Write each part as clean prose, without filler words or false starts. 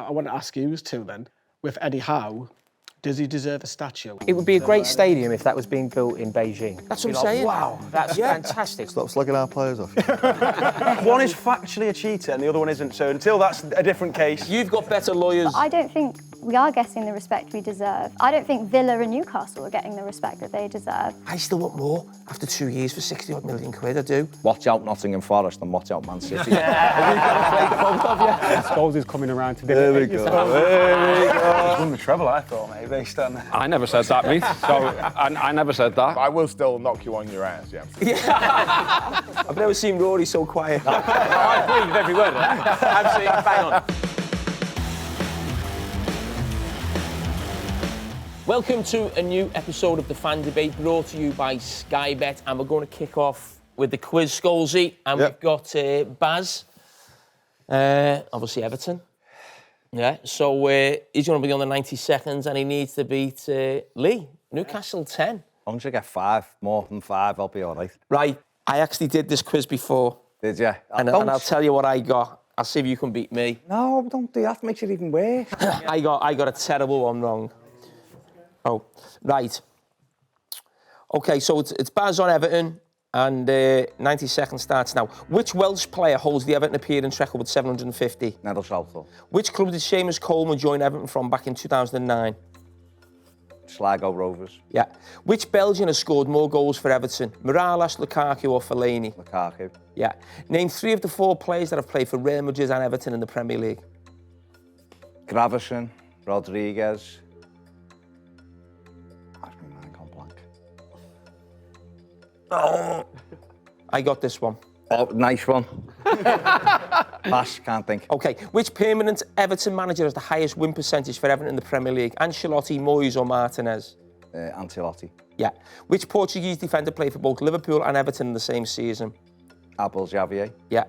I want to ask you two then, with Eddie Howe, does he deserve a statue? It would be a great stadium if that was being built in Beijing. That's what I'm saying. Wow, that's fantastic. Stop slugging our players off. One is factually a cheater and the other one isn't, so until that's a different case. You've got better lawyers. I don't think we are getting the respect we deserve. I don't think Villa and Newcastle are getting the respect that they deserve. I still want more after 2 years for 60-odd million quid, I do. Watch out Nottingham Forest and watch out Man City. Scholes is coming around to There we go. There we go. Won the treble, I thought, mate, based on... I never said that, mate. So I never said that. I will still knock you on your ass, yeah. I've never seen Rory so quiet. I agree with every word. Absolutely, bang on. Welcome to a new episode of The Fan Debate, brought to you by Sky Bet, and we're going to kick off with the quiz, Scholesy, and we've got Baz, obviously Everton. Yeah, so he's going to be on the 90 seconds, and he needs to beat Lee, Newcastle 10. As long as I get 5, more than 5, I'll be all right. Right, I actually did this quiz before. Did you? And I'll tell you what I got. I'll see if you can beat me. No, don't do that. Makes it even worse. I got a terrible one wrong. Oh, right. OK, so it's Baz on Everton, and 90 seconds starts now. Which Welsh player holds the Everton appearance record with 750? Neville Southall. Which club did Seamus Coleman join Everton from back in 2009? Sligo Rovers. Yeah. Which Belgian has scored more goals for Everton? Morales, Lukaku or Fellaini? Lukaku. Yeah. Name 3 of the 4 players that have played for Real Madrid and Everton in the Premier League. Gravison, Rodriguez. Actually, mine gone blank. Oh. I got this one. Oh, nice one. Pass, can't think. OK, which permanent Everton manager has the highest win percentage for Everton in the Premier League? Ancelotti, Moyes or Martinez? Ancelotti. Yeah. Which Portuguese defender played for both Liverpool and Everton in the same season? Abel Xavier. Yeah.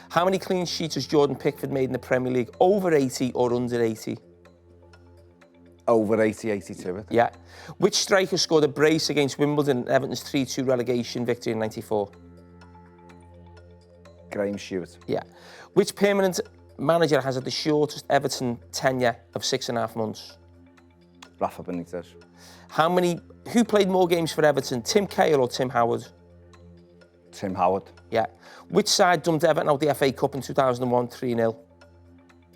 How many clean sheets has Jordan Pickford made in the Premier League? Over 80 or under 80? Over 80, 82. Yeah. Which striker scored a brace against Wimbledon in Everton's 3-2 relegation victory in '94? Graham Stewart. Yeah. Which permanent manager has had the shortest Everton tenure of 6.5 months? Rafa Benitez. Who played more games for Everton, Tim Cahill or Tim Howard? Tim Howard. Yeah. Which side dumped Everton out the FA Cup in 2001 3-0?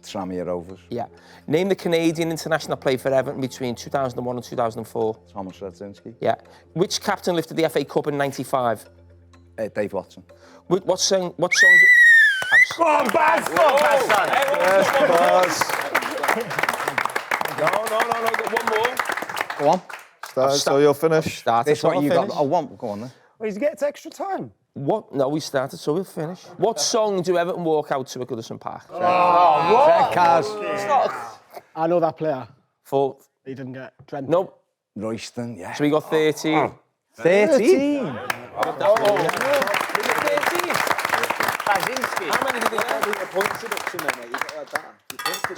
Tranmere Rovers. Yeah. Name the Canadian international played for Everton between 2001 and 2004. Thomas Radzinski. Yeah. Which captain lifted the FA Cup in '95? Dave Watson. What song? Go on, Baz! Go on, Baz, son! No, got one more. Go on. Start, so you'll finish. Started, This so what I'll you finish. got. Oh, one. Go on then. Well, he gets extra time. What? No, we started, so we'll finish. What song do Everton walk out to at Goodison Park? Checkers. I know that player. 4. He didn't get Trent. Nope. Royston, yeah. So we got 13. 13? How many did he get?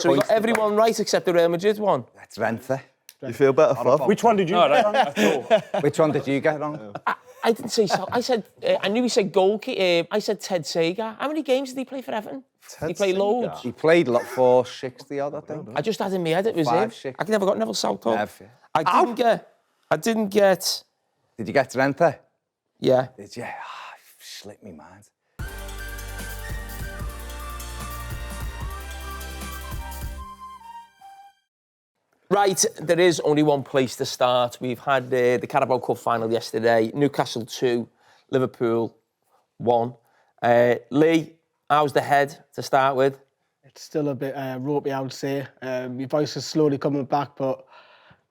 So we got everyone right except the Real Madrid one. That's Renfe. You feel better, Flav? Which one did you get wrong? Which one did you get wrong? I didn't say so. I said, I knew he said goalkeeper. I said Ted Sager. How many games did he play for Everton? He played loads. He played lot for 60 odd, I think. I just had in my head it was 5, him. 6. I never got Neville Southall. Never. I didn't get. Did you get Renfe? Yeah. Did you? Slipped me mind. Right, there is only one place to start. We've had the Carabao Cup final yesterday. Newcastle 2, Liverpool 1. Lee, how's the head to start with? It's still a bit ropey, I would say. Your voice is slowly coming back, but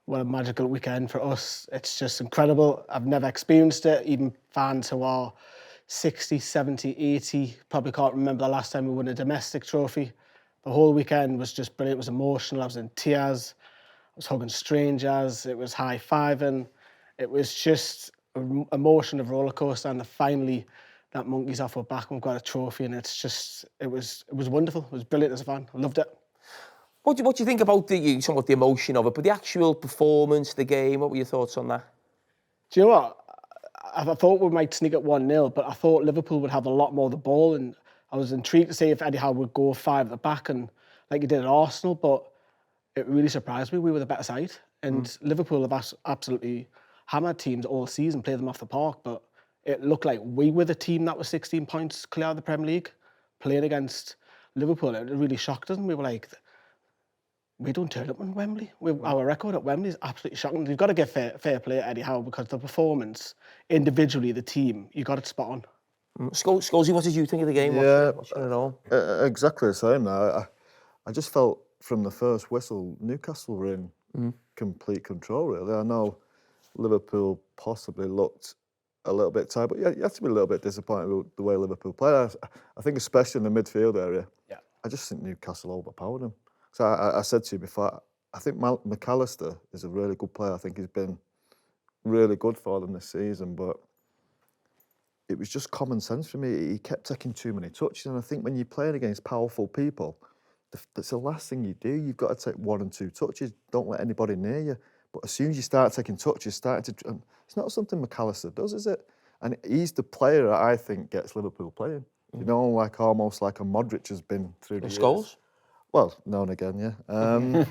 what a magical weekend for us. It's just incredible. I've never experienced it. Even fans who are 60, 70, 80 probably can't remember the last time we won a domestic trophy. The whole weekend was just brilliant. It was emotional. I was in tears. I was hugging strangers. It was high-fiving. It was just an emotion of roller coaster. And finally, that monkey's off our back. We've got a trophy, and it's just it was wonderful. It was brilliant as a fan. I loved it. What do you think about you talking about the emotion of it, but the actual performance, the game? What were your thoughts on that? Do you know what? I thought we might sneak at 1-0, but I thought Liverpool would have a lot more of the ball, and I was intrigued to see if Eddie Howe would go 5 at the back and like he did at Arsenal, but it really surprised me. We were the better side. And Liverpool have absolutely hammered teams all season, played them off the park, but it looked like we were the team that was 16 points clear of the Premier League, playing against Liverpool. It really shocked us, and we were like, we don't turn up in Wembley. Our record at Wembley is absolutely shocking. You've got to give fair play to Eddie Howe, because the performance, individually, the team, you got it spot on. Scholesy, what did you think of the game? Yeah, Watching it all? exactly the same. Now, I just felt from the first whistle, Newcastle were in complete control. Really, I know Liverpool possibly looked a little bit tired, but you have to be a little bit disappointed with the way Liverpool played. I think, especially in the midfield area, I just think Newcastle overpowered them. So I said to you before, I think McAllister is a really good player. I think he's been really good for them this season, but it was just common sense for me. He kept taking too many touches, and I think when you're playing against powerful people, that's the last thing you do. You've got to take 1 and 2 touches. Don't let anybody near you. But as soon as you start taking touches, it's not something McAllister does, is it? And he's the player that I think gets Liverpool playing. You know, like almost like a Modric has been through the years. Scholes? Well, now and again, yeah.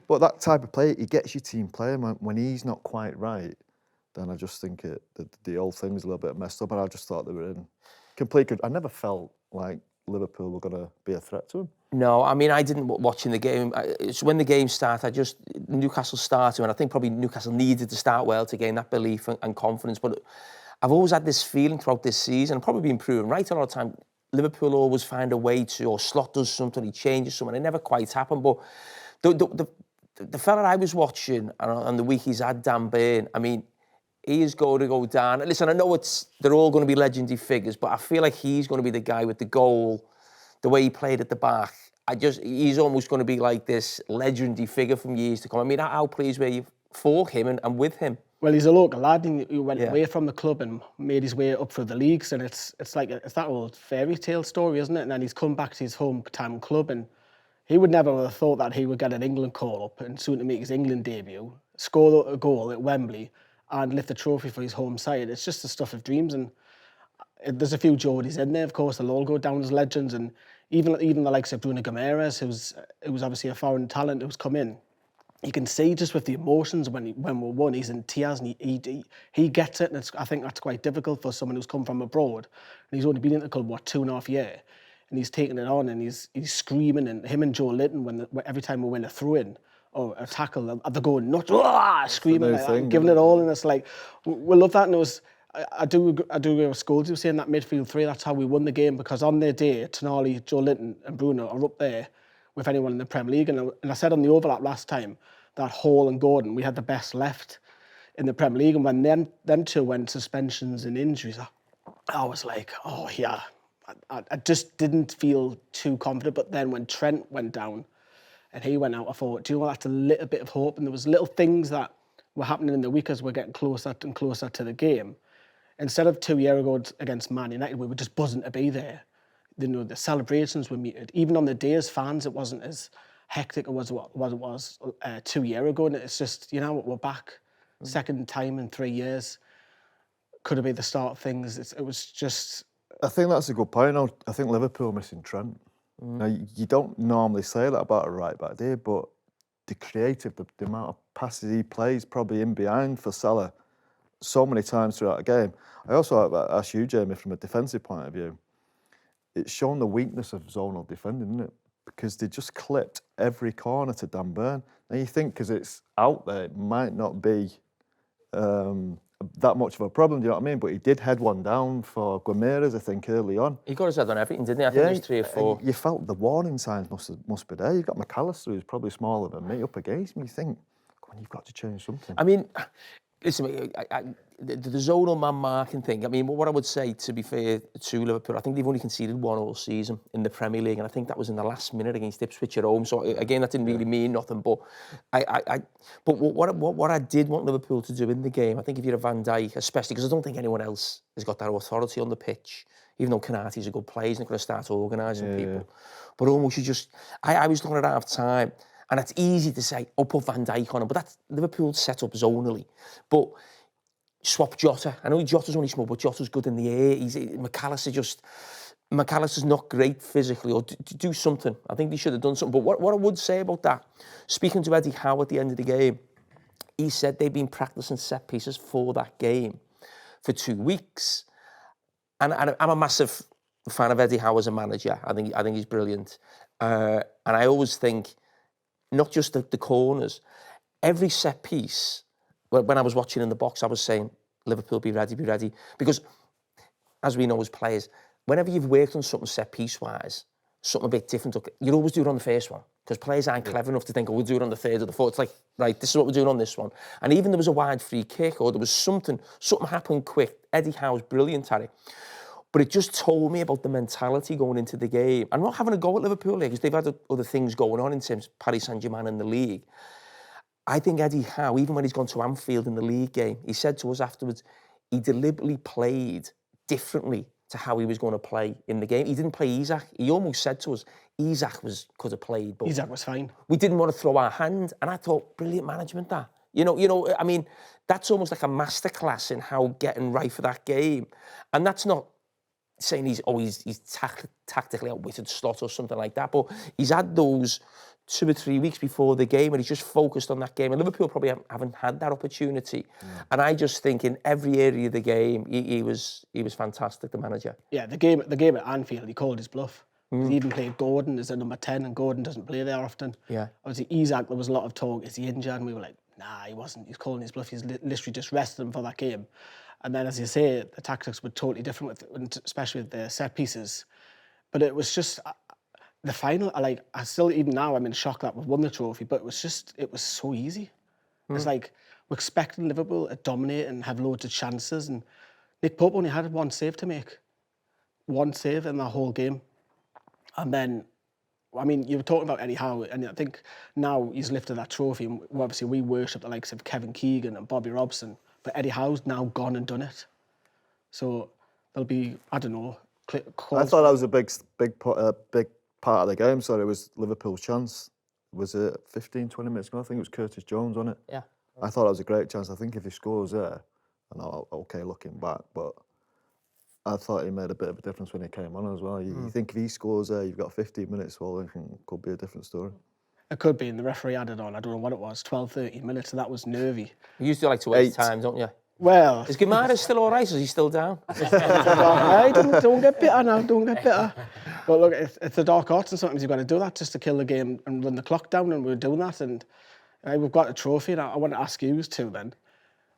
But that type of player, he gets your team playing. When he's not quite right, then I just think the whole thing was a little bit messed up, and I just thought they were in complete control. I never felt like Liverpool were going to be a threat to him. No, I mean, I didn't watching the game. It's when the game started, Newcastle started, and I think probably Newcastle needed to start well to gain that belief and confidence. But I've always had this feeling throughout this season, and probably been proven right a lot of time, Liverpool always find a way to, or Slot does something, he changes something, it never quite happened. But the fella I was watching, and the week he's had, Dan Burn, I mean, he is going to go down. Listen, I know they're all going to be legendary figures, but I feel like he's going to be the guy with the goal, the way he played at the back. He's almost going to be like this legendary figure from years to come. I mean, how pleased were you for him and with him? Well, he's a local lad, and he went away from the club and made his way up through the leagues, and it's that old fairy tale story, isn't it? And then he's come back to his hometown club, and he would never have thought that he would get an England call up and soon to make his England debut, score a goal at Wembley, and lift a trophy for his home side. It's just the stuff of dreams, and there's a few Geordies in there, of course. They'll all go down as legends, and even the likes of Bruno Guimaraes, who's obviously a foreign talent who's come in. You can see just with the emotions when we're won, he's in tears, and he gets it, and I think that's quite difficult for someone who's come from abroad, and he's only been in the club 2.5 years, and he's taking it on, and he's screaming, and him and Joe Linton, every time we win a throw-in or a tackle, they're going nuts, screaming, giving it all, and it's like we love that. And I do agree with Scholes. He was saying that midfield three, that's how we won the game, because on their day, Tonali, Joe Linton, and Bruno are up there with anyone in the Premier League. And I said on the overlap last time that Hall and Gordon, we had the best left in the Premier League. And when them two went suspensions and injuries, I was like, oh yeah, I just didn't feel too confident. But then when Trent went down and he went out, I thought, do you know what, that's a little bit of hope. And there was little things that were happening in the week as we're getting closer and closer to the game. Instead of 2 years ago against Man United, we were just buzzing to be there. You know, the celebrations were muted. Even on the day as fans, it wasn't as hectic as what it was 2 years ago. And it's just, you know, we're back. Second time in 3 years. Could have been the start of things. It was just... I think that's a good point. I think Liverpool are missing Trent. Now, you don't normally say that about a right-back, do you? But the creative, the amount of passes he plays probably in behind for Salah so many times throughout the game. I also ask you, Jamie, from a defensive point of view, it's shown the weakness of zonal defending, isn't it? Because they just clipped every corner to Dan Burn. Now you think because it's out there, it might not be that much of a problem, do you know what I mean? But he did head one down for Guimaraes, I think, early on. He got his head on everything, didn't he? I think it was 3 or 4. You felt the warning signs must be there. You've got McAllister, who's probably smaller than me, up against me. You think, come on, you've got to change something. I mean, listen, the zonal man marking thing, I mean, what I would say, to be fair to Liverpool, I think they've only conceded 1 all season in the Premier League, and I think that was in the last minute against Ipswich at home. So again, that didn't really mean nothing. But what I did want Liverpool to do in the game, I think if you're a Van Dijk, especially because I don't think anyone else has got that authority on the pitch, even though Konaté's a good player, he's not going to start organising people. But almost you just, I was looking at half time, and it's easy to say, oh, put Van Dijk on him, but that's Liverpool set up zonally. But swap Jota. I know Jota's only small, but Jota's good in the air. McAllister just... McAllister's not great physically, or do something. I think they should have done something. But what I would say about that, speaking to Eddie Howe at the end of the game, he said they'd been practicing set pieces for that game for 2 weeks. And I'm a massive fan of Eddie Howe as a manager. I think he's brilliant. And I always think, not just the corners, every set piece, when I was watching in the box, I was saying, Liverpool, be ready, be ready. Because, as we know as players, whenever you've worked on something set piece-wise, something a bit different, you'd always do it on the first one. Because players aren't clever enough to think, oh, we'll do it on the third or the fourth. It's like, right, this is what we're doing on this one. And even there was a wide free kick, or there was something happened quick. Eddie Howe's brilliant at it. But it just told me about the mentality going into the game. I'm not having a go at Liverpool here, because they've had other things going on in terms of Paris Saint-Germain in the league. I think Eddie Howe, even when he's gone to Anfield in the league game, he said to us afterwards, he deliberately played differently to how he was going to play in the game. He didn't play Isak. He almost said to us, Isak could have played, but Isak was fine. We didn't want to throw our hand. And I thought, brilliant management, that. You know, I mean, that's almost like a masterclass in how getting right for that game. And that's not saying he's tactically outwitted Slot or something like that, but he's had those 2 or 3 weeks before the game, and he's just focused on that game. And Liverpool probably haven't had that opportunity. Yeah. And I just think in every area of the game, he was fantastic, the manager. Yeah, the game at Anfield, he called his bluff. He even played Gordon as a number 10, and Gordon doesn't play there often. Yeah. Obviously, Isak, there was a lot of talk, is he injured? And we were like, nah, he wasn't. He's calling his bluff. He's literally just rested him for that game. And then, as you say, the tactics were totally different, especially with the set pieces. But it was just the final. I still, even now, I'm in shock that we've won the trophy. But it was so easy. It's like we're expecting Liverpool to dominate and have loads of chances. And Nick Pope only had one save to make, one save in the whole game. And then, I mean, you were talking about Eddie Howe, and I think now he's lifted that trophy. And obviously, we worship the likes of Kevin Keegan and Bobby Robson. But Eddie Howe's now gone and done it. So there'll be, I don't know. I thought that was a big part of the game. So it was Liverpool's chance. Was it 15, 20 minutes ago? I think it was Curtis Jones on it. Yeah. I thought that was a great chance. I think if he scores there, I know, okay, looking back, but I thought he made a bit of a difference when he came on as well. You think if he scores there, you've got 15 minutes, well, it could be a different story. It could be, and the referee added on, I don't know what it was, 12, 13 minutes, and that was nervy. You used to like to waste time, don't you? Well... Is Guimaraes still all right, or is he still down? Hey, don't get bitter now, don't get bitter. But look, it's the dark arts, and sometimes you've got to do that just to kill the game and run the clock down, and we're doing that, and we've got a trophy, and I want to ask you two then,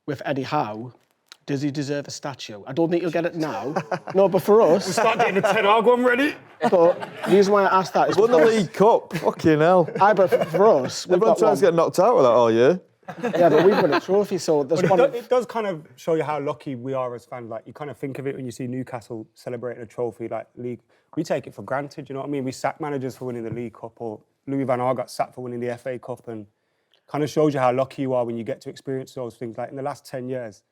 with Eddie Howe, does he deserve a statue? I don't think he'll get it now. No, but for us... We'll start getting the 10-arg one ready. But the reason why I asked that is... Won the League Cup. Fucking hell. But for us... Everyone tries to get knocked out with that all year. Yeah, but we've won a trophy, so there's it does kind of show you how lucky we are as fans. Like, you kind of think of it when you see Newcastle celebrating a trophy like league. We take it for granted, you know what I mean? We sack managers for winning the League Cup, or Louis van Gaal got sacked for winning the FA Cup, and kind of shows you how lucky you are when you get to experience those things. Like, in the last 10 years,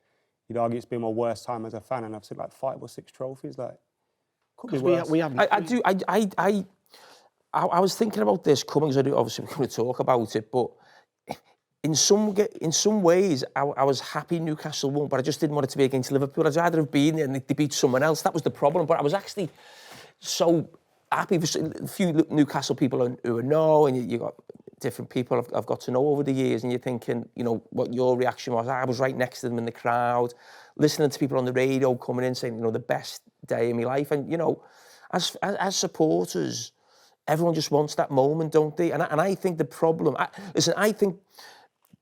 you'd argue it's been my worst time as a fan, and I've seen like 5 or 6 trophies. Like, could be worse. We haven't. I was thinking about this coming, because obviously we're going to talk about it, but in some ways, I was happy Newcastle won, but I just didn't want it to be against Liverpool. I'd rather have been there and they beat someone else. That was the problem. But I was actually so happy for a few Newcastle people who I know, and you got different people I've got to know over the years, and you're thinking, you know, what your reaction was. I was right next to them in the crowd, listening to people on the radio coming in saying, you know, the best day of my life. And, you know, as supporters, everyone just wants that moment, don't they? And I think the problem... I think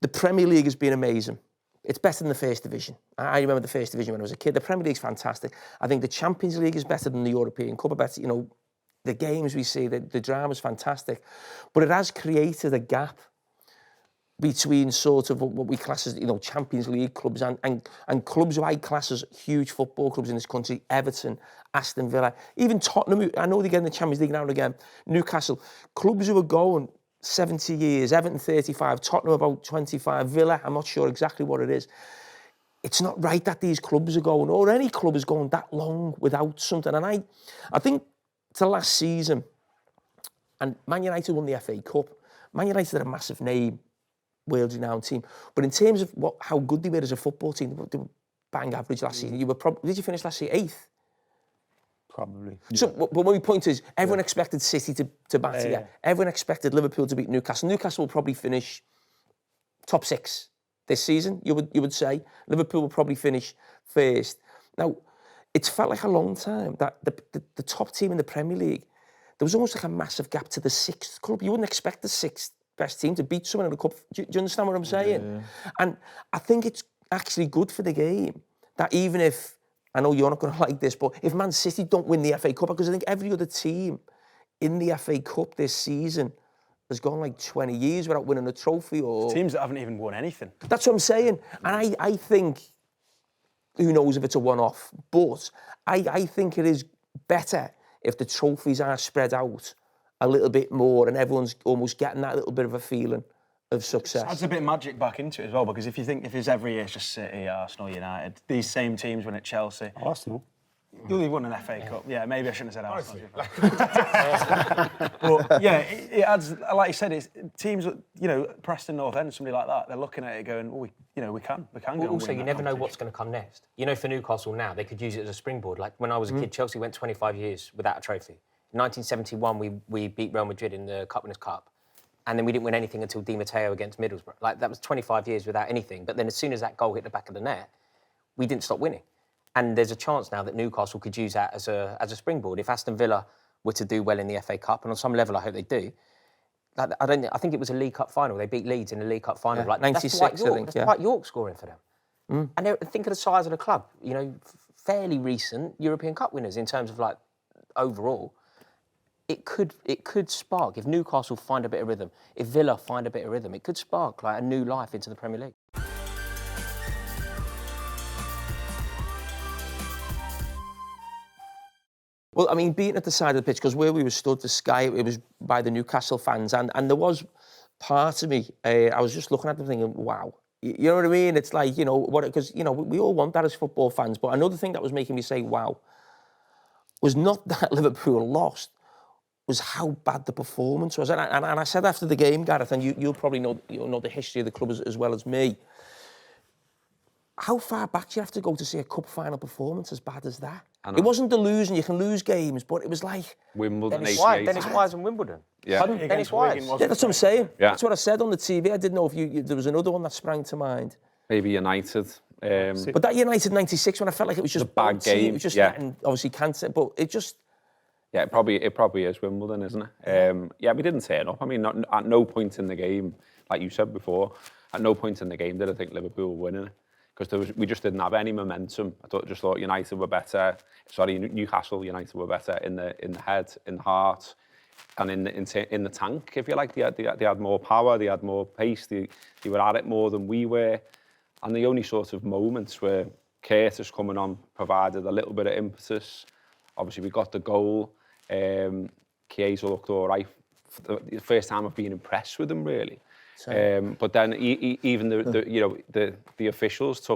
the Premier League has been amazing. It's better than the First Division. I remember the First Division when I was a kid. The Premier League's fantastic. I think the Champions League is better than the European Cup. Better, you know, the games we see, the drama's fantastic. But it has created a gap between sort of what we class as, you know, Champions League clubs and clubs who I class as huge football clubs in this country. Everton, Aston Villa, even Tottenham. I know they get in the Champions League now and again. Newcastle, clubs who are going 70 years, Everton 35, Tottenham about 25, Villa, I'm not sure exactly what it is. It's not right that these clubs are going, or any club is going that long without something. And I think to last season, and Man United won the FA Cup. Man United are a massive name, world-renowned team. But in terms of how good they were as a football team, they were bang average last season. Did you finish last year 8th? Probably. So, but my point is, everyone expected City to batter you. Everyone expected Liverpool to beat Newcastle. Newcastle will probably finish top 6 this season, you would say. Liverpool will probably finish first. Now, it's felt like a long time that the top team in the Premier League, there was almost like a massive gap to the 6th club. You wouldn't expect the 6th best team to beat someone in the cup. Do you understand what I'm saying? Yeah. And I think it's actually good for the game that even if, I know you're not going to like this, but if Man City don't win the FA Cup, because I think every other team in the FA Cup this season has gone like 20 years without winning a trophy. Or Teams that haven't even won anything. That's what I'm saying. And I think, who knows if it's a one-off, but I think it is better if the trophies are spread out a little bit more and everyone's almost getting that little bit of a feeling of success. Adds a bit of magic back into it as well, because if it's every year, it's just City, Arsenal, United, these same teams win at Chelsea. Arsenal. They won an FA Cup. Yeah, maybe I shouldn't have said Arsenal. But yeah, it adds, like you said, it's teams, Preston North End, somebody like that, they're looking at it going, oh, we can go. Also, you never know what's going to come next. For Newcastle now, they could use it as a springboard. Like when I was a kid, Chelsea went 25 years without a trophy. In 1971, we beat Real Madrid in the Cup Winners' Cup. And then we didn't win anything until Di Matteo against Middlesbrough. Like, that was 25 years without anything. But then as soon as that goal hit the back of the net, we didn't stop winning. And there's a chance now that Newcastle could use that as a springboard. If Aston Villa were to do well in the FA Cup, and on some level I hope they do, I think it was a League Cup final. They beat Leeds in the League Cup final, like 96, I think. That's quite York scoring for them. And think of the size of the club. Fairly recent European Cup winners in terms of like overall. It could spark, if Newcastle find a bit of rhythm, if Villa find a bit of rhythm, it could spark like a new life into the Premier League. Well, I mean, being at the side of the pitch, because where we were stood, the Sky, it was by the Newcastle fans, and there was part of me, I was just looking at them thinking, wow. You know what I mean? It's like, because, we all want that as football fans, but another thing that was making me say, wow, was not that Liverpool lost, was how bad the performance was. And I said after the game, Gareth, and you'll probably know the history of the club as well as me, how far back do you have to go to see a cup final performance as bad as that? It wasn't the losing, you can lose games, but it was like... Wimbledon, Dennis Wise and Wimbledon. Yeah. Dennis Wise. Yeah, that's what I'm saying. Yeah. That's what I said on the TV. I didn't know if there was another one that sprang to mind. Maybe United. But that United 96, when I felt like it was just a bad game. It was just getting, obviously, cancer, but it just... Yeah, it probably is Wimbledon, isn't it? We didn't turn up. I mean, at no point in the game, like you said before, at no point in the game did I think Liverpool were winning it. Because we just didn't have any momentum. I just thought United were better. Newcastle United were better in the head, in the heart, and in the tank, if you like. They had more power, they had more pace, they were at it more than we were. And the only sort of moments where Curtis coming on provided a little bit of impetus. Obviously, we got the goal. Chiesa looked all right. The first time I've been impressed with him, really. But then even the officials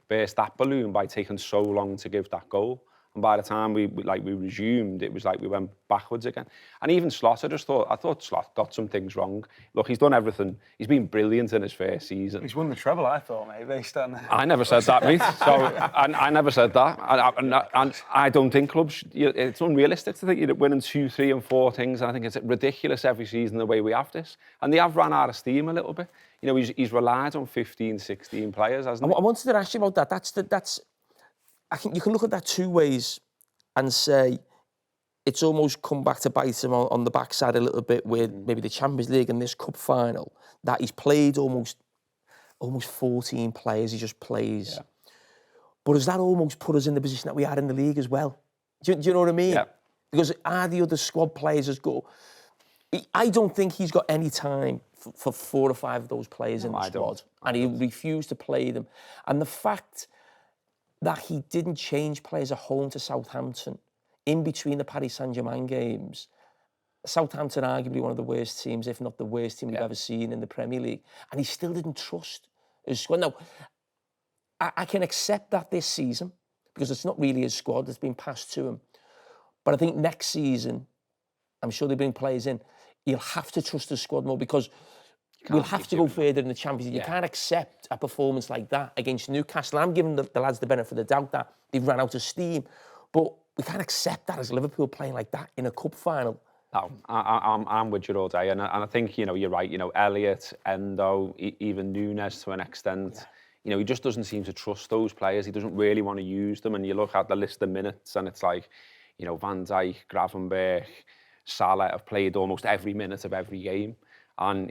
burst that balloon by taking so long to give that goal. And by the time we resumed, it was like we went backwards again. And even Slot, I thought Slot got some things wrong. Look, he's done everything. He's been brilliant in his first season. He's won the treble, I thought, mate. I never said that, mate. So I never said that. And I don't think clubs, it's unrealistic to think you're winning 2, 3 and 4 things. And I think it's ridiculous every season the way we have this. And they have run out of steam a little bit. He's relied on 15, 16 players, hasn't he? I wanted to ask you about that. I think you can look at that two ways and say it's almost come back to bite him on the backside a little bit with maybe the Champions League and this cup final, that he's played almost 14 players, he just plays. Yeah. But has that almost put us in the position that we are in the league as well? Do you know what I mean? Yeah. Because are the other squad players as good? I don't think he's got any time for 4 or 5 of those players in the squad. And he refused to play them. And the fact that he didn't change players at home to Southampton in between the Paris Saint-Germain games. Southampton arguably one of the worst teams, if not the worst team we've ever seen in the Premier League. And he still didn't trust his squad. Now, I can accept that this season because it's not really his squad that's been passed to him. But I think next season, I'm sure they bring players in, he'll have to trust the squad more because we'll have to go further in the Champions League. You can't accept a performance like that against Newcastle. I'm giving the lads the benefit of the doubt that they've run out of steam. But we can't accept that as Liverpool playing like that in a cup final. No, I'm with you all day, and I think you're right. Elliott, Endo, even Núñez to an extent. He just doesn't seem to trust those players. He doesn't really want to use them. And you look at the list of minutes, and it's like, Van Dijk, Gravenberch, Salah have played almost every minute of every game. And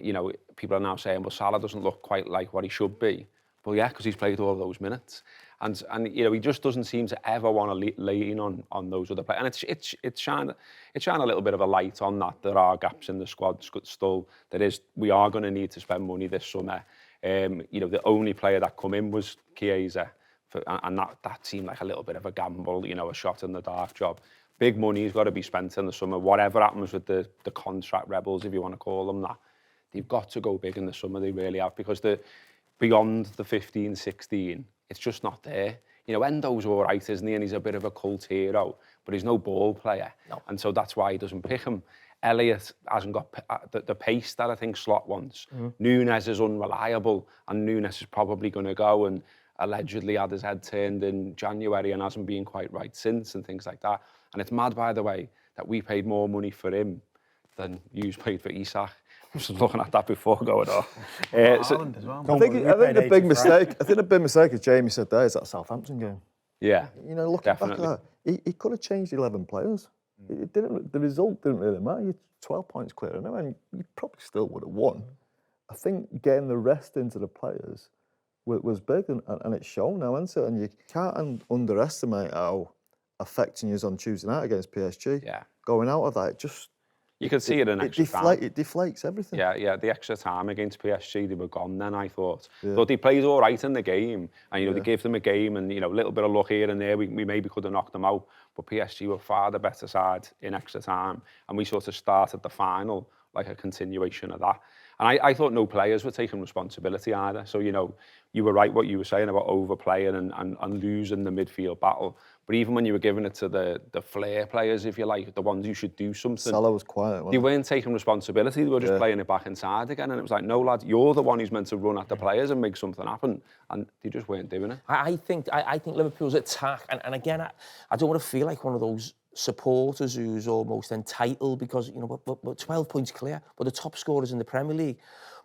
people are now saying, well, Salah doesn't look quite like what he should be. Well, yeah, because he's played all those minutes. And he just doesn't seem to ever want to lean on those other players. And it's shine a little bit of a light on that. There are gaps in the squad still. We are going to need to spend money this summer. The only player that come in was Chiesa, and that seemed like a little bit of a gamble, a shot in the dark job. Big money's got to be spent in the summer. Whatever happens with the contract rebels, if you want to call them that, they've got to go big in the summer. They really have, because beyond the 15-16, it's just not there. Endo's all right, isn't he? And he's a bit of a cult hero, but he's no ball player. No. And so that's why he doesn't pick him. Elliott hasn't got the pace that I think Slot wants. Núñez is unreliable, and Núñez is probably going to go, and allegedly had his head turned in January and hasn't been quite right since, and things like that. And it's mad, by the way, that we paid more money for him than you paid for Isak. I was looking at that before going off. Ireland as well. I think the big mistake. I think the big mistake, as Jamie said there, is that Southampton game. Yeah, looking definitely. back at that, he could have changed 11 players. It didn't. The result didn't really matter. You're 12 points clear, and you probably still would have won. I think getting the rest into the players was big, and it's shown now, isn't it? And you can't underestimate how affecting you is on Tuesday night against PSG. Yeah. Going out of that, it just... You could see it in extra time. It deflates everything. Yeah, the extra time against PSG, they were gone then, I thought. Yeah. But they played all right in the game, and, they gave them a game, and, a little bit of luck here and there, we maybe could have knocked them out, but PSG were far the better side in extra time, and we sort of started the final like a continuation of that. And I thought no players were taking responsibility either. So, you were right what you were saying about overplaying and losing the midfield battle. But even when you were giving it to the flair players, if you like, the ones who should do something. Salah was quiet. They weren't taking responsibility. They were just playing it back inside again. And it was like, no, lad, you're the one who's meant to run at the players and make something happen. And they just weren't doing it. I think Liverpool's attack, and again, I don't want to feel like one of those supporters who's almost entitled because, we're 12 points clear, we're the top scorers in the Premier League.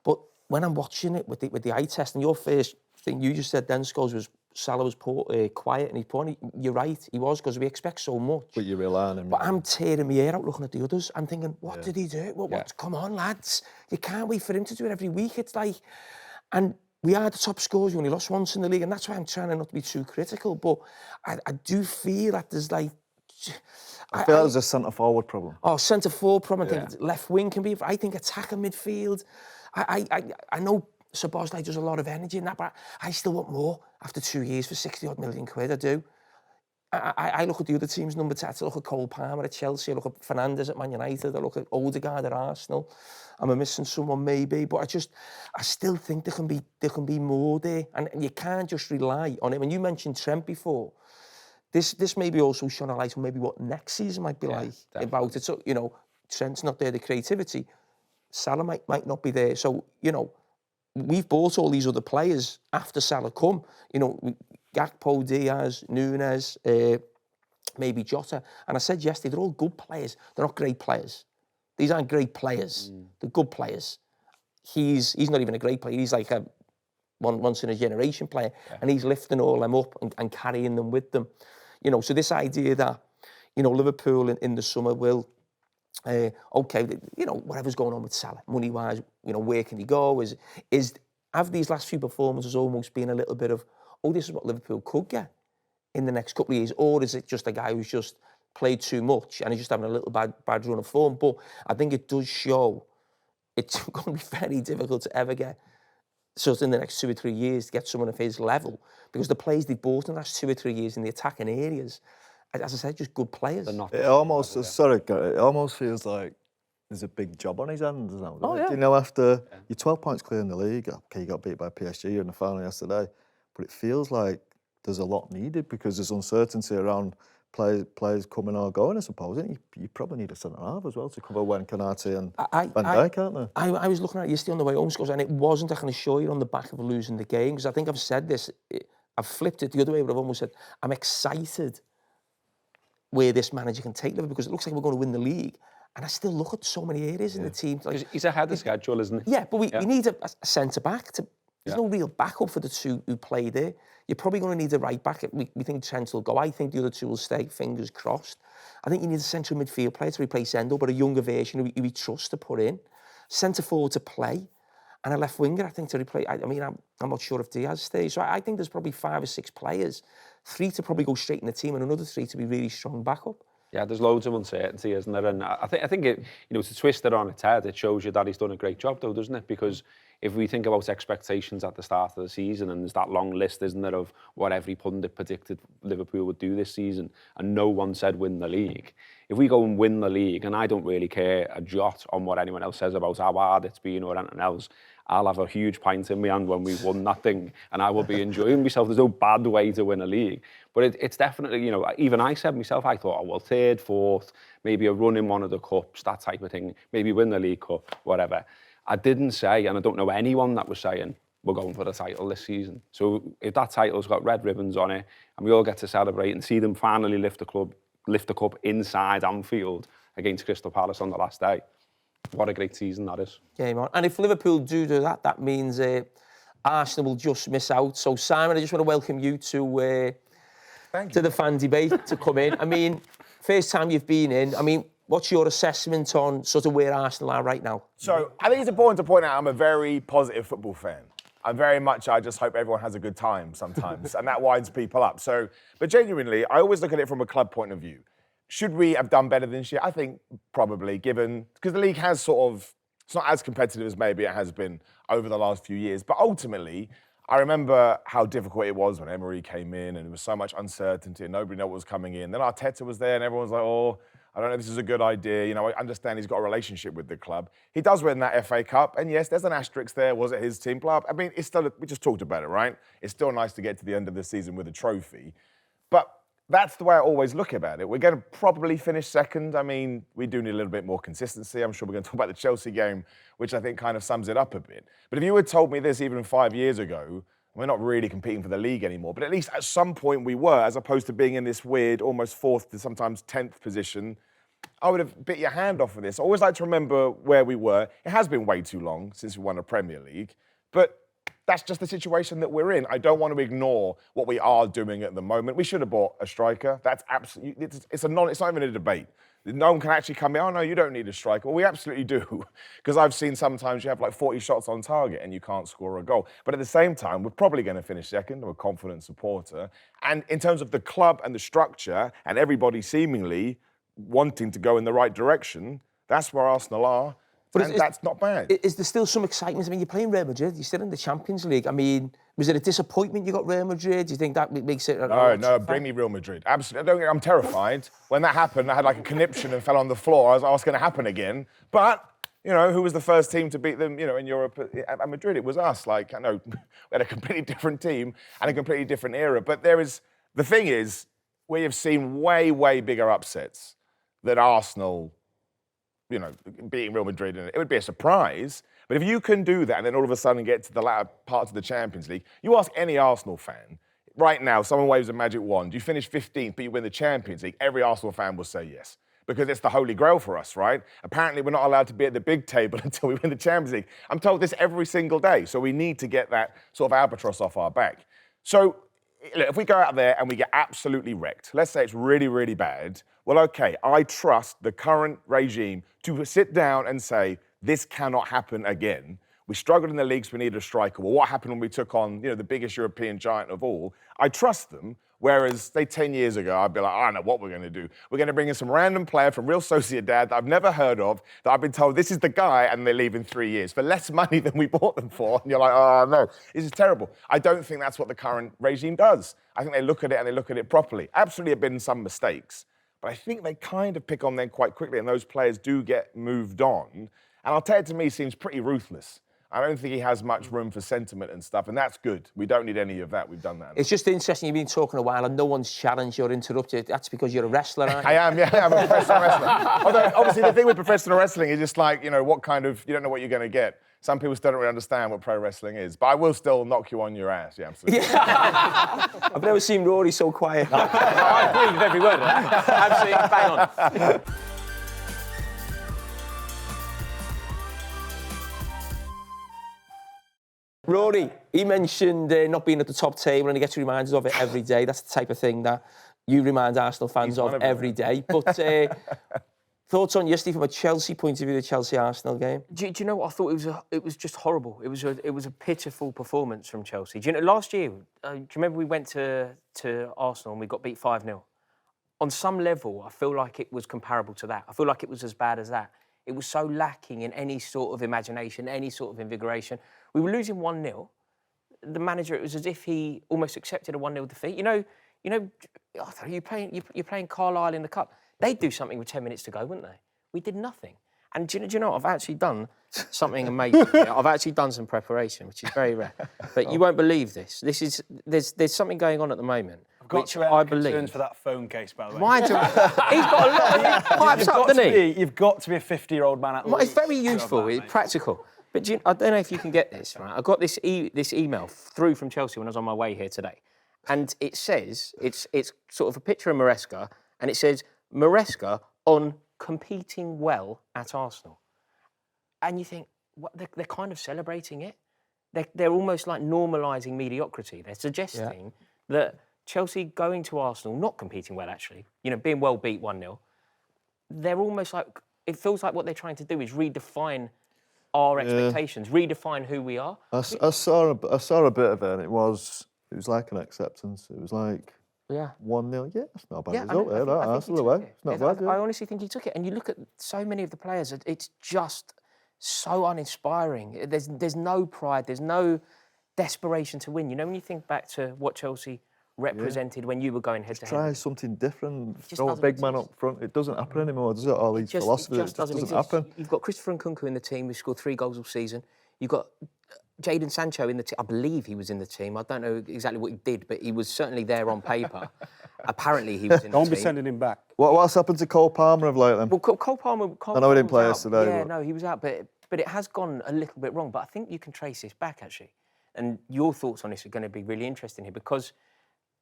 But when I'm watching it with the eye test, and your first thing you just said then, Scholes, was Salah was quiet and he's poor. You're right, he was, because we expect so much. But you rely on him. But I'm tearing my hair out looking at the others. I'm thinking, what did he do? What? Come on, lads. You can't wait for him to do it every week. It's like... And we are the top scorers. We only lost once in the league, and that's why I'm trying not to be too critical. But I do feel that there's like... I feel there's a centre-forward problem. Oh, centre-forward problem. I think left wing can be... I think attack and midfield. I know Sir Bosley does a lot of energy in that, but I still want more after 2 years for 60-odd million quid. I do. I look at the other teams, number 10. I look at Cole Palmer at Chelsea. I look at Fernandes at Man United. I look at Odegaard at Arsenal. Am I missing someone? Maybe. But I still think there can be more there. And you can't just rely on it. When you mentioned Trent before, this maybe also shone a light on maybe what next season might be like about it. So, Trent's not there, the creativity. Salah might not be there. So, we've bought all these other players after Salah come. Gakpo, Diaz, Núñez, maybe Jota. And I said yesterday, they're all good players. They're not great players. These aren't great players. They're good players. He's not even a great player. He's like a once-in-a-generation player. Yeah. And he's lifting all them up and carrying them with them. So this idea that, Liverpool in the summer will... whatever's going on with Salah, money-wise, where can he go? Have these last few performances almost been a little bit of, this is what Liverpool could get in the next couple of years, or is it just a guy who's just played too much and he's just having a little bad run of form? But I think it does show it's going to be very difficult to ever get, in the next 2 or 3 years, to get someone of his level, because the players they've bought in the last 2 or 3 years in the attacking areas, as I said, just good players. It almost feels like there's a big job on his hands now. Oh, yeah. After you're 12 points clear in the league, okay, you got beat by PSG in the final yesterday, but it feels like there's a lot needed because there's uncertainty around players coming or going, I suppose. You probably need a centre-half as well to cover when Konate and Van Dijk, aren't there? I was looking at it yesterday on the way home, Scholes, and it wasn't, I can assure you, on the back of losing the game, because I think I've said this, I've flipped it the other way, but I've almost said, I'm excited where this manager can take Liverpool, because it looks like we're going to win the league. And I still look at so many areas in the team. Like, he's ahead of schedule, isn't he? Yeah, but we need a centre-back. There's no real backup for the two who play there. You're probably going to need a right-back. We think Trent will go. I think the other two will stay, fingers crossed. I think you need a central midfield player to replace Endo, but a younger version who we trust to put in. Centre-forward to play. And a left winger, I think, to replace. I'm not sure if Diaz stays. So I think there's probably 5 or 6 players. 3 to probably go straight in the team and another 3 to be really strong backup. Yeah, there's loads of uncertainty, isn't there? And I think it, to twist it on its head, it shows you that he's done a great job, though, doesn't it? Because if we think about expectations at the start of the season, and there's that long list, isn't there, of what every pundit predicted Liverpool would do this season, and no one said win the league. If we go and win the league, and I don't really care a jot on what anyone else says about how hard it's been or anything else, I'll have a huge pint in my hand when we've won that thing, and I will be enjoying myself. There's no bad way to win a league. But it's definitely, even I said myself, I thought, 3rd, 4th, maybe a run in one of the cups, that type of thing, maybe win the League Cup, whatever. I didn't say, and I don't know anyone that was saying, we're going for the title this season. So if that title's got red ribbons on it, and we all get to celebrate and see them finally lift the cup inside Anfield against Crystal Palace on the last day, what a great season that is. Yeah, man. And if Liverpool do that, that means Arsenal will just miss out. So, Simon, I just want to welcome you to the fan debate, to come in. First time you've been in. What's your assessment on sort of where Arsenal are right now? So I think it's important to point out I'm a very positive football fan. I'm very much, I just hope everyone has a good time sometimes, and that winds people up. But genuinely, I always look at it from a club point of view. Should we have done better this year? I think probably, because the league has it's not as competitive as maybe it has been over the last few years. But ultimately, I remember how difficult it was when Emery came in and there was so much uncertainty and nobody knew what was coming in. Then Arteta was there and everyone was like, I don't know if this is a good idea. I understand he's got a relationship with the club. He does win that FA Cup. And yes, there's an asterisk there. Was it his team? Blah. It's still, we just talked about it, right? It's still nice to get to the end of the season with a trophy. But that's the way I always look about it. We're going to probably finish second. We do need a little bit more consistency. I'm sure we're going to talk about the Chelsea game, which I think kind of sums it up a bit. But if you had told me this even 5 years ago, we're not really competing for the league anymore, but at least at some point we were, as opposed to being in this weird, almost 4th to sometimes 10th position, I would have bit your hand off of this. I always like to remember where we were. It has been way too long since we won a Premier League, but that's just the situation that we're in. I don't want to ignore what we are doing at the moment. We should have bought a striker. That's absolutely, it's not even a debate. No one can actually come in, no, you don't need a striker. Well, we absolutely do. Because I've seen sometimes you have like 40 shots on target and you can't score a goal. But at the same time, we're probably going to finish second. I'm a confident supporter. And in terms of the club and the structure and everybody seemingly wanting to go in the right direction, that's where Arsenal are. But that's not bad. Is there still some excitement? You're playing Real Madrid. You're still in the Champions League. Was it a disappointment you got Real Madrid? Do you think that makes it... No, bring me Real Madrid. Absolutely. I'm terrified. When that happened, I had like a conniption and fell on the floor. I was going to happen again. But, who was the first team to beat them, in Europe at Madrid? It was us. We had a completely different team and a completely different era. But the thing is, we have seen way, way bigger upsets than Arsenal, beating Real Madrid. And it would be a surprise. But if you can do that and then all of a sudden get to the latter parts of the Champions League, you ask any Arsenal fan, right now, someone waves a magic wand, you finish 15th, but you win the Champions League, every Arsenal fan will say yes. Because it's the holy grail for us, right? Apparently, we're not allowed to be at the big table until we win the Champions League. I'm told this every single day. So we need to get that sort of albatross off our back. So look, if we go out there and we get absolutely wrecked, let's say it's really, really bad, well, okay, I trust the current regime to sit down and say, this cannot happen again. We struggled in the leagues, we needed a striker. Well, what happened when we took on, the biggest European giant of all? I trust them. Whereas, say, 10 years ago, I'd be like, I don't know what we're going to do. We're going to bring in some random player from Real Sociedad that I've never heard of, that I've been told this is the guy, and they leave in 3 years for less money than we bought them for. And you're like, oh, no, this is terrible. I don't think that's what the current regime does. I think they look at it and they look at it properly. Absolutely have been some mistakes, but I think they kind of pick on them quite quickly, and those players do get moved on. And Arteta, to me, seems pretty ruthless. I don't think he has much room for sentiment and stuff, and that's good. We don't need any of that. We've done that. It's just interesting, you've been talking a while and no one's challenged you or interrupted. That's because you're a wrestler, aren't you? I am, yeah, I'm a professional wrestler. Although, obviously, the thing with professional wrestling is just like, what kind of, you don't know what you're going to get. some people still don't really understand what pro wrestling is. But I will still knock you on your ass. Yeah, absolutely. I've never seen Rory so quiet. I agree with every word of that. Absolutely, bang on. Rory, he mentioned not being at the top table and he gets reminded of it every day. That's the type of thing that you remind Arsenal fans of every day. But thoughts on yesterday from a Chelsea point of view, the Chelsea-Arsenal game? Do you know what I thought? It was just horrible. It was a pitiful performance from Chelsea. Do you know last year? Do you remember we went to Arsenal and we got beat 5-0? On some level, I feel like it was comparable to that. I feel like it was as bad as that. It was so lacking in any sort of imagination, any sort of invigoration. We were losing 1-0. The manager, it was as if he almost accepted a 1-0 defeat. You're playing Carlisle in the cup. They'd do something with 10 minutes to go, wouldn't they? We did nothing. And do you know, I've actually done something amazing. I've actually done some preparation, which is very rare. But you won't believe this. There's something going on at the moment. I've got which to I concerns believe. for that phone case, by the way. He's got a lot of pipes up, doesn't he? You've got to be a 50-year-old man at least. It's very useful, it's practical. But I don't know if you can get this, right? I got this email through from Chelsea when I was on my way here today. And it says, it's sort of a picture of Maresca, and it says, Maresca on competing well at Arsenal. And you think, what, they're kind of celebrating it. They're almost like normalising mediocrity. They're suggesting that Chelsea going to Arsenal, not competing well actually, being well beat 1-0, they're almost like, it feels like what they're trying to do is redefine our expectations, redefine who we are. I saw a bit of it, and it was like an acceptance. It was like 1-0. Yeah, that's not a bad result. Arsenal away. It's not bad. I honestly think he took it. And you look at so many of the players, it's just so uninspiring. There's no pride. There's no desperation to win. When you think back to what Chelsea represented when you were going head to head. Try something different. Throw a big man up front. It doesn't happen anymore, does it? All these philosophies, it just doesn't happen. You've got Christopher Nkunku in the team who scored 3 goals all season. You've got Jadon Sancho in the team. I believe he was in the team. I don't know exactly what he did, but he was certainly there on paper. Apparently he was in the team. Don't be sending him back. What's happened to Cole Palmer of late then? Well, Cole Palmer I know he didn't play yesterday. Yeah, no, he was out, but it has gone a little bit wrong. But I think you can trace this back, actually. And your thoughts on this are going to be really interesting here, because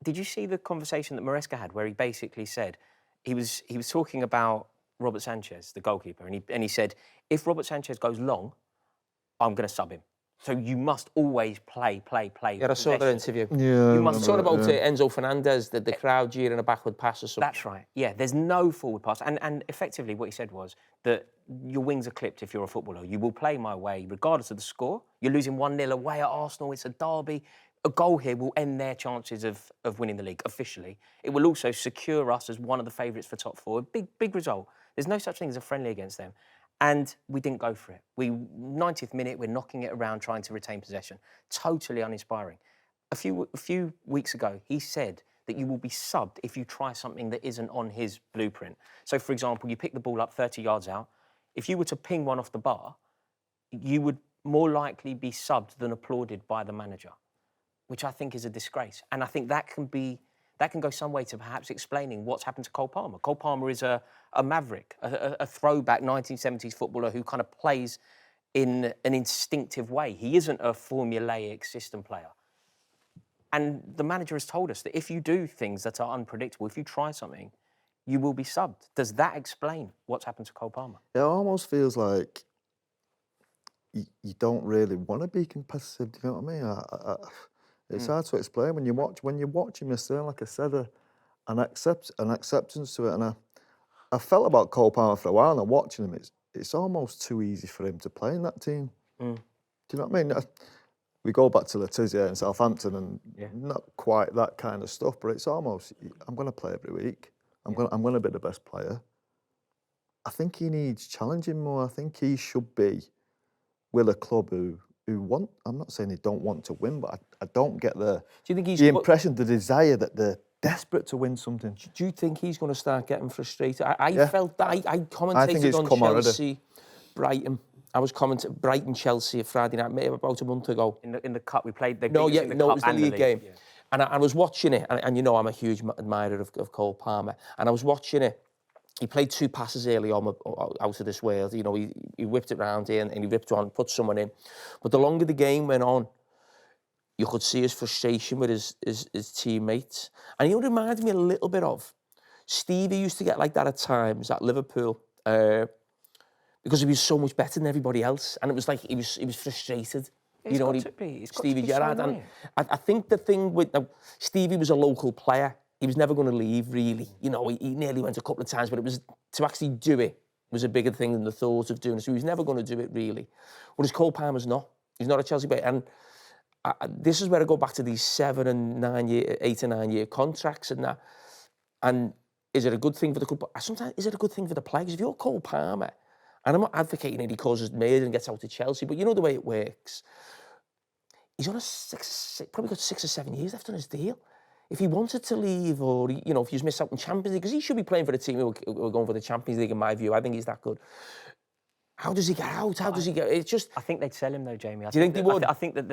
did you see the conversation that Maresca had where he basically said, he was talking about Robert Sanchez, the goalkeeper, and he said, if Robert Sanchez goes long, I'm going to sub him. So you must always play. Yeah, I saw that interview. Yeah, you must talk about Enzo Fernandez, the crowd jeering a backward pass or something. That's right. Yeah, there's no forward pass. And effectively what he said was that your wings are clipped if you're a footballer. You will play my way regardless of the score. You're losing 1-0 away at Arsenal. It's a derby. A goal here will end their chances of winning the league officially. It will also secure us as one of the favourites for top 4. Big result. There's no such thing as a friendly against them. And we didn't go for it. 90th minute, we're knocking it around, trying to retain possession. Totally uninspiring. A few weeks ago, he said that you will be subbed if you try something that isn't on his blueprint. So, for example, you pick the ball up 30 yards out. If you were to ping one off the bar, you would more likely be subbed than applauded by the manager, which I think is a disgrace. And I think that can go some way to perhaps explaining what's happened to Cole Palmer. Cole Palmer is a maverick, a throwback 1970s footballer who kind of plays in an instinctive way. He isn't a formulaic system player. And the manager has told us that if you do things that are unpredictable, if you try something, you will be subbed. Does that explain what's happened to Cole Palmer? It almost feels like you don't really want to be competitive, do you know what I mean? It's hard to explain when you watch him. There's still, like I said, an acceptance to it. And I felt about Cole Palmer for a while, and watching him, it's almost too easy for him to play in that team. Do you know what I mean? We go back to Letizia and Southampton, and not quite that kind of stuff, but it's almost, I'm going to play every week. I'm going to be the best player. I think he needs challenging more. I think he should be with a club who want. I'm not saying they don't want to win, but I don't get the impression, the desire that they're desperate to win something. Do you think he's going to start getting frustrated? I felt that. I commentated on Chelsea, Brighton. I was commenting Brighton Chelsea Friday night, maybe about a month ago. In the cup we played. It was the league game. Yeah. And I was watching it, and you know I'm a huge admirer of Cole Palmer, and I was watching it, he played 2 passes early on out of this world. You know, he whipped it round in and he whipped on, put someone in. But the longer the game went on, you could see his frustration with his teammates. And he reminded me a little bit of Stevie used to get like that at times at Liverpool because he was so much better than everybody else. And it was like he was frustrated. It's got to be. It's got Stevie to be Gerrard. so And annoying. I think the thing with Stevie was a local player. He was never going to leave, really. You know, he nearly went a couple of times, but it was to actually do it was a bigger thing than the thought of doing it. So he was never going to do it, really. Whereas Cole Palmer's not. He's not a Chelsea player. And this is where I go back to these 8 and 9 year contracts and that. And is it a good thing for the club? Sometimes, is it a good thing for the players? If you're Cole Palmer, and I'm not advocating that he causes murder and gets out to Chelsea, but you know the way it works. He's on probably got 6 or 7 years left on his deal. If he wanted to leave, or you know, if he's missed out on Champions League, because he should be playing for the team who are going for the Champions League, in my view. I think he's that good. How does he get out? How does he get? It's just. I think they'd sell him though, Jamie. Do you think they would? I think that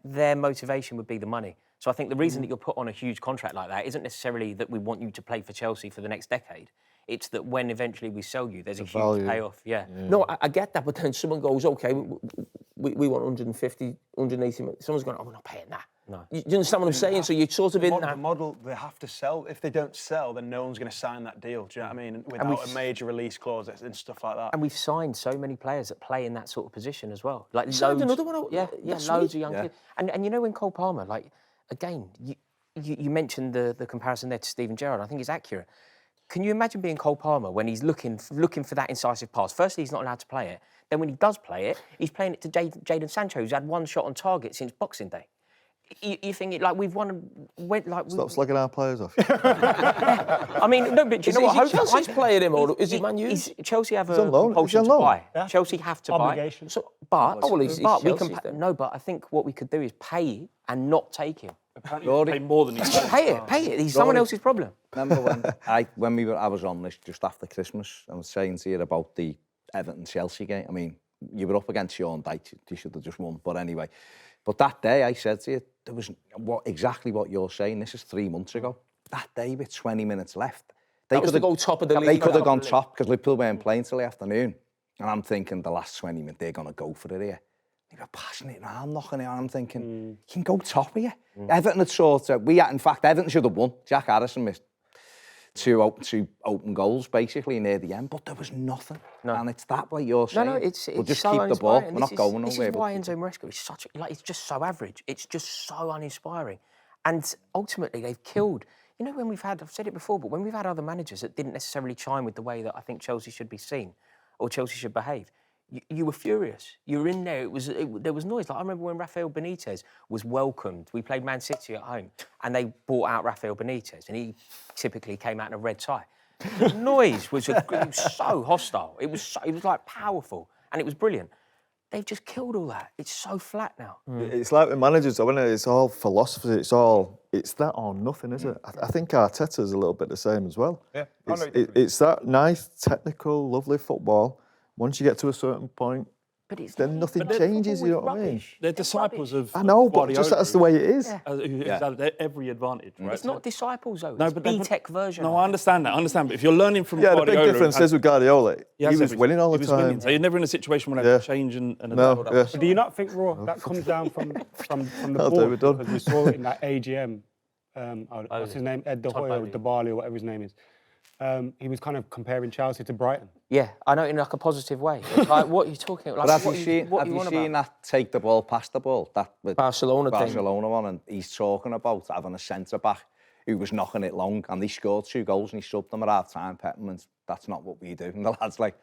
their motivation would be the money. So I think the reason that you're put on a huge contract like that isn't necessarily that we want you to play for Chelsea for the next decade. It's that when eventually we sell you, there's a huge value. payoff. Yeah. No, I get that, but then someone goes, okay, we want 150, 180 million. Someone's going, oh, we're not paying that. No. You understand what I'm saying? So you're sort of in The that. model, they have to sell. If they don't sell, then no one's going to sign that deal. Do you know what I mean? Without a major release clause and stuff like that. And we've signed so many players that play in that sort of position as well. Like Signed loads, another one? Yeah, That's loads sweet. of young kids. And you know, when Cole Palmer, like, again, you mentioned the comparison there to Steven Gerrard. I think it's accurate. Can you imagine being Cole Palmer when he's looking for that incisive pass? Firstly, he's not allowed to play it. Then when he does play it, he's playing it to Jadon Sancho, who's had 1 shot on target since Boxing Day. You think like we've won? Stop slugging our players off. I mean, no, but do you know what? Is Chelsea's playing him, or is he Man U's? Chelsea have He's a on loan. compulsion He's to on loan. buy. Yeah. Chelsea have to Obligation. buy. So, but well, he's we Chelsea's can then. no. But I think what we could do is pay and not take him. Pay more than he's Pay it. He's someone else's problem. Remember when I was on this just after Christmas, I was saying to you about the Everton-Chelsea game. I mean, you were up against Sean Dyche, you should have just won. But anyway, but that day I said to you, there was exactly what you're saying. This is 3 months ago. That day with 20 minutes left. They That was to go top of the league. They could have gone top because Liverpool weren't playing till the afternoon. And I'm thinking the last 20 minutes, they're going to go for it here. They were passing it around, knocking it on. I'm thinking, you can go top here. Everton had sort of, in fact, Everton should have won. Jack Harrison missed two open goals, basically, near the end, but there was nothing. No. And it's that way you're saying. No, it's we'll just so keep the ball. uninspiring. We're not going This nowhere. is why Enzo Maresca is such, it's just so average. It's just so uninspiring. And ultimately, they've killed. You know, I've said it before, but when we've had other managers that didn't necessarily chime with the way that I think Chelsea should be seen or Chelsea should behave, you were furious. You were in there. There was noise. Like I remember when Rafael Benitez was welcomed. We played Man City at home, and they brought out Rafael Benitez, and he typically came out in a red tie. The noise was so hostile. It was like powerful, and it was brilliant. They've just killed all that. It's so flat now. It's like with managers, though, isn't it? It's all philosophy. It's that or nothing, isn't it? I think Arteta's a little bit the same as well. Yeah. It's that nice, technical, lovely football. Once you get to a certain point, then nothing changes, you know what I mean? They're disciples of I know, but Guardiola, just that's the way it is. who's had every advantage, right? It's not disciples, though. No, It's but B-Tech version. No, I understand that. But if you're learning from Yeah, the Guardiola... big difference is with Guardiola, he was winning all the He was time. winning, so you're never in a situation where they have to change and No, yeah. Do you not think, Raw, that comes down from the That'll do, board? we're done. Because we saw it in that AGM, what's his name, Ed De Hoy or Debali or whatever his name is. He was kind of comparing Chelsea to Brighton. Yeah, I know, in like a positive way. It's like, what are you talking about? But have you seen that take the ball, pass the ball? That with Barcelona one, and he's talking about having a centre-back who was knocking it long, and he scored 2 goals and he subbed them at half-time. Peppermint, that's not what we do. And the lad's like,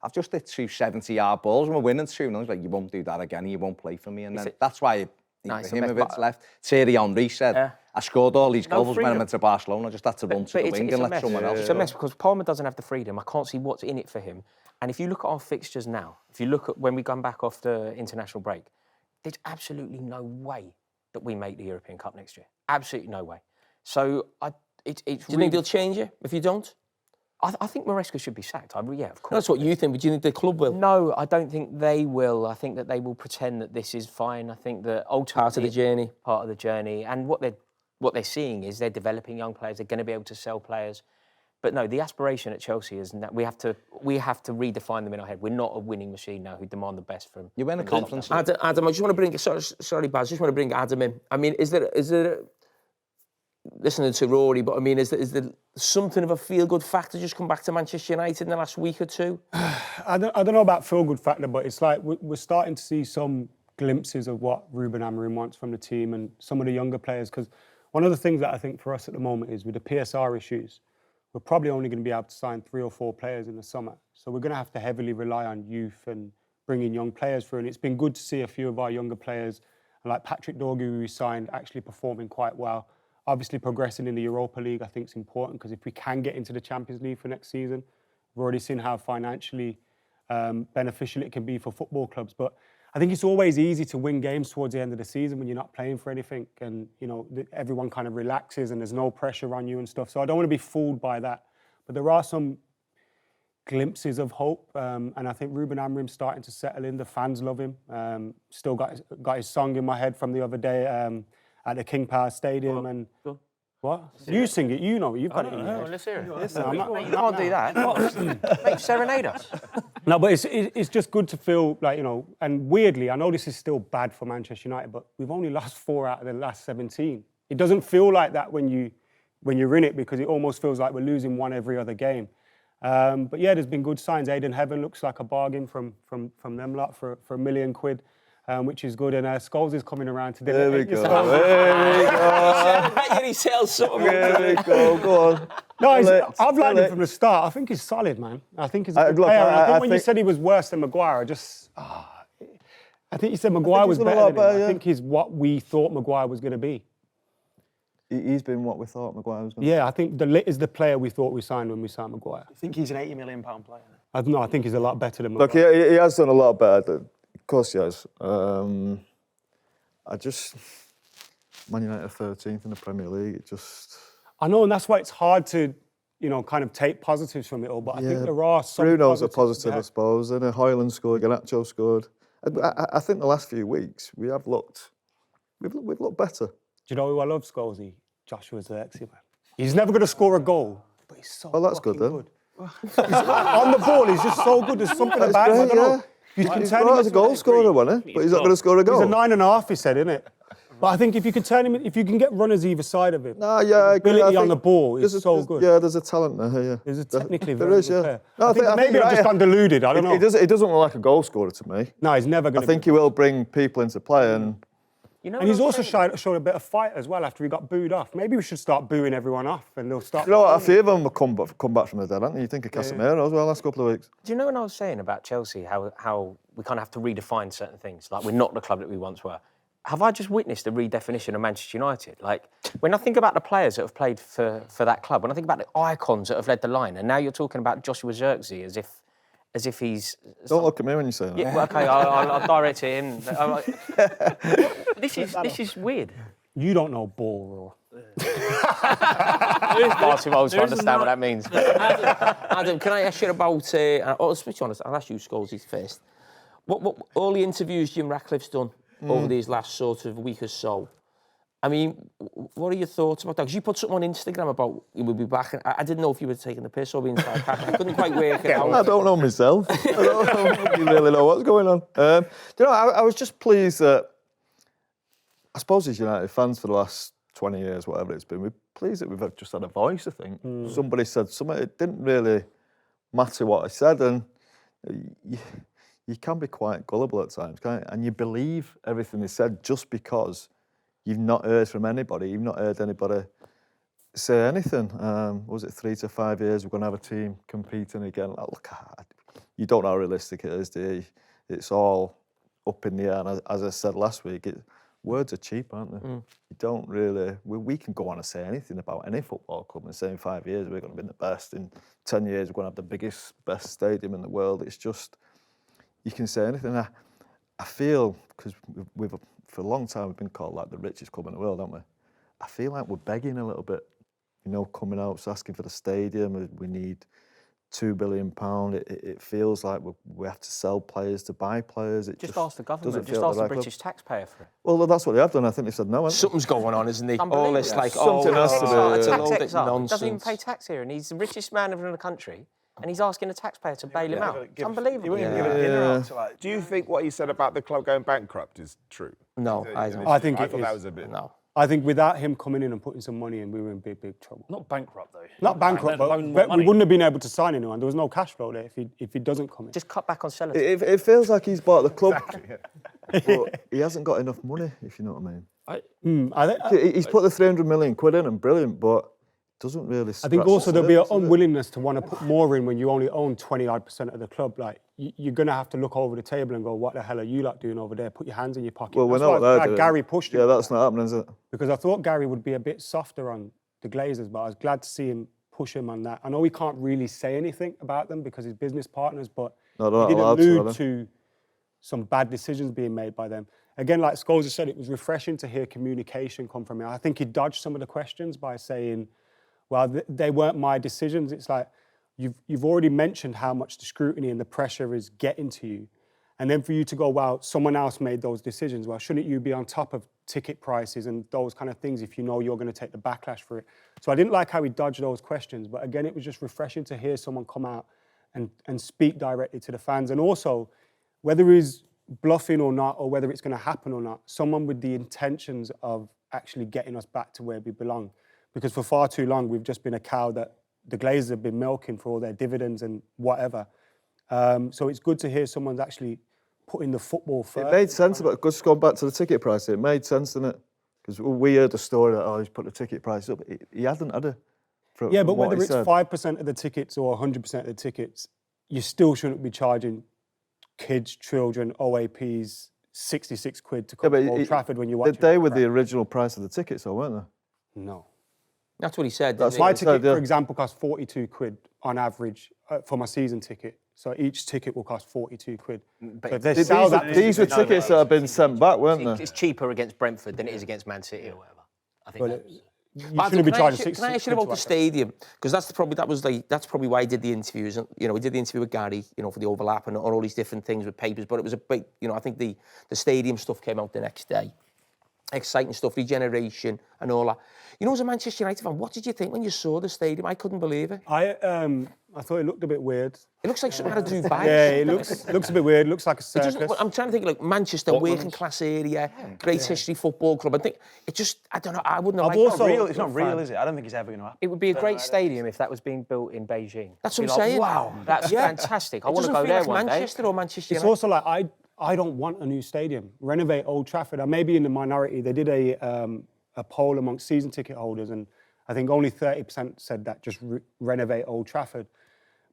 I've just hit 2 70-yard balls and we're winning 2-0. He's like, you won't do that again, you won't play for me. And then that's why Ibrahimovic left. Thierry Henry said, I scored all these goals when I went to Barcelona. I just had to run to the wing and let someone else. It's a mess because Palmer doesn't have the freedom. I can't see what's in it for him. And if you look at our fixtures now, if you look at when we come back off the international break, there's absolutely no way that we make the European Cup next year. Absolutely no way. So do you think they'll change it if you don't? I think Maresca should be sacked. Yeah, of course. That's what you think, but do you think the club will? No, I don't think they will. I think that they will pretend that this is fine. I think that ultimately... Part of the journey. And what they're seeing is they're developing young players. They're going to be able to sell players. But no, the aspiration at Chelsea is that we have to redefine them in our head. We're not a winning machine now who demand the best from. You win a conference. Adam, I just want to bring sorry, Baz, I just want to bring Adam in. I mean, is there listening to Rory, but I mean, is there something of a feel-good factor just come back to Manchester United in the last week or two? I don't know about feel-good factor, but it's like we're starting to see some glimpses of what Ruben Amorim wants from the team and some of the younger players. Because one of the things that I think for us at the moment is with the PSR issues, we're probably only going to be able to sign 3 or 4 players in the summer. So we're going to have to heavily rely on youth and bring in young players through. And it's been good to see a few of our younger players, like Patrick Dorgu, who we signed, actually performing quite well. Obviously, progressing in the Europa League, I think, is important because if we can get into the Champions League for next season, we've already seen how financially beneficial it can be for football clubs. But I think it's always easy to win games towards the end of the season when you're not playing for anything and, you know, everyone kind of relaxes and there's no pressure on you and stuff. So I don't want to be fooled by that. But there are some glimpses of hope. And I think Ruben Amorim's starting to settle in. The fans love him. Still got his song in my head from the other day at the King Power Stadium. And what? You sing it, you know it, you've got it in your head. Let's hear it. Listen, I'm not, You can't do that. Mate, serenade us. No, but it's just good to feel like, you know, and weirdly, I know this is still bad for Manchester United, but we've only lost 4 out of the last 17. It doesn't feel like that when you're in it because it almost feels like we're losing 1 every other game. But yeah, there's been good signs. Aiden Heaven looks like a bargain from them lot for £1 million, which is good. And Scholes is coming around today. There we go. There we go. He sells something. There we go. Go on. No, I've liked him from the start. I think he's solid, man. I think he's a good player. I think when you said he was worse than Maguire, I think you said Maguire was better than him. I think he's what we thought Maguire was going to be. He's been what we thought Maguire was going to be. Yeah, I think is the player we thought we signed when we signed Maguire. I think he's an £80 million player. I think he's a lot better than Maguire. Look, he has done a lot better. Of course he has. Man United are 13th in the Premier League. I know, and that's why it's hard to, you know, kind of take positives from it all. But I think there are some. Bruno's a positive, I suppose. And Hoyland scored, Garnacho scored. I think the last few weeks we've looked better. Do you know who I love, Scholesy? Joshua Zirkzee, man. He's never going to score a goal, but he's so that's good then. On the ball, he's just so good. There's something about him. I don't know. He's brought as a goal scorer, wasn't he? But he's not going to score a goal. He's a 9.5, he said, isn't it? But I think if you can turn him, if you can get runners either side of him, his ability on the ball is so good. Yeah, there's a talent there. Yeah, there's a technically there very is. good Yeah. player. No, I think maybe I've just gone deluded. I don't know. He doesn't look like a goal scorer to me. No, he's never going to. I think he will bring people into play and. You know, and he's also showed a bit of fight as well after he got booed off. Maybe we should start booing everyone off and they'll start. You know what? A few of them will come back from the dead, haven't you? You think of Casemiro as well last couple of weeks. Do you know what I was saying about Chelsea, how we kind of have to redefine certain things? Like, we're not the club that we once were. Have I just witnessed a redefinition of Manchester United? Like, when I think about the players that have played for that club, when I think about the icons that have led the line, and now you're talking about Joshua Zirkzee as if he's... Don't look at me when you say that. Yeah, well, OK, I'll direct it in. This is weird. You don't know ball, Raw. Far too old to understand what that means. Adam, can I ask you about... let's be honest, I'll ask you, Scholes, first. What all the interviews Jim Ratcliffe's done over these last sort of week or so, I mean, what are your thoughts about that? Because you put something on Instagram about you will be back. And I didn't know if you were taking the piss or being sarcastic. I couldn't quite work it out. I don't know myself. I don't really know what's going on. You know, I was just pleased that, I suppose as United fans for the last 20 years, whatever it's been, we're pleased that we've just had a voice, I think. Somebody said something, it didn't really matter what I said, and you can be quite gullible at times, can't you? And you believe everything they said just because you've not heard from anybody, you've not heard anybody say anything. Was it 3 to 5 years, we're going to have a team competing again? Look, you don't know how realistic it is, do you? It's all up in the air, and as I said last week, words are cheap, aren't they? You don't really... We can go on and say anything about any football club and say in 5 years we're going to be the best, in 10 years we're going to have the biggest, best stadium in the world. It's just... You can say anything. I feel, because we've for a long time we've been called like the richest club in the world, haven't we? I feel like we're begging a little bit, you know, coming out, asking for the stadium. We need £2 billion. It feels like we have to sell players to buy players. It Just ask the government. doesn't Just feel ask the the right club. British taxpayer for it. Well, that's what they have done. I think they said no. haven't they? Something's going on, isn't there? All this like, Something has to be, A it's a tax load of exile. He doesn't even nonsense. pay tax here, and he's the richest man in the country, and he's asking the taxpayer to bail him out. It's unbelievable. He wouldn't even give a dinner out to like. Do you think what he said about the club going bankrupt is true? No, I don't. I think I it thought that is. was a bit. No. I think without him coming in and putting some money in, we were in big trouble. Not bankrupt though. Not bankrupt, but we wouldn't have been able to sign anyone. There was no cash flow there if he doesn't come in. Just cut back on sellers. It feels like he's bought the club, but he hasn't got enough money, if you know what I mean. He's put the 300 million quid in and brilliant, but doesn't really. I think also there'll be an unwillingness to want to put more in when you only own 20-odd% of the club. Like you're going to have to look over the table and go, "What the hell are you lot doing over there? Put your hands in your pocket." Well, we That's know what why they're doing. Gary pushed him. Yeah, that's not happening, is it? Because I thought Gary would be a bit softer on the Glazers, but I was glad to see him push him on that. I know he can't really say anything about them because he's business partners, but he did allude to some bad decisions being made by them. Again, like Scholes has said, it was refreshing to hear communication come from him. I think he dodged some of the questions by saying, well, they weren't my decisions. It's like, you've already mentioned how much the scrutiny and the pressure is getting to you. And then for you to go, well, someone else made those decisions. Well, shouldn't you be on top of ticket prices and those kind of things if you know you're going to take the backlash for it? So I didn't like how he dodged those questions. But again, it was just refreshing to hear someone come out and speak directly to the fans. And also, whether he's bluffing or not, or whether it's going to happen or not, someone with the intentions of actually getting us back to where we belong. Because for far too long, we've just been a cow that the Glazers have been milking for all their dividends and whatever. So it's good to hear someone's actually putting the football first. It made sense, but just going back to the ticket price, it made sense, didn't it? Because we heard the story that, he's put the ticket price up. He hadn't, had it? Yeah, but whether it's 5% of the tickets or 100% of the tickets, you still shouldn't be charging kids, children, OAPs, 66 quid to come to Old Trafford when you watch it. They were the original price of the tickets, though, weren't they? No. That's what he said. My ticket, for example, cost 42 quid on average for my season ticket. So each ticket will cost 42 quid. So if they sell that, these were tickets that have been sent back, weren't they? It's cheaper against Brentford than it is against Man City or whatever. I think you shouldn't be charging 66 quid. Can I ask you about the stadium? Because that's probably why I did the interviews. You know, we did the interview with Gary, you know, for the overlap and all these different things with papers. But it was a big, you know, I think the stadium stuff came out the next day. Exciting stuff, regeneration and all that. You know, as a Manchester United fan, what did you think when you saw the stadium? I couldn't believe it. I thought it looked a bit weird. It looks like something out of Dubai. Yeah, it looks a bit weird. It looks like a circus. I'm trying to think, like Manchester, working class area, great history football club. I think it just, I don't know, I wouldn't have liked it. It's not real, is it? I don't think it's ever going to happen. It would be a great stadium if that was being built in Beijing. That's what I'm saying. Wow, that's fantastic. I want to go there one day. Manchester or Manchester It's United. also like, I don't want a new stadium. Renovate Old Trafford. I may be in the minority. They did a poll amongst season ticket holders, and I think only 30% said that, just renovate Old Trafford.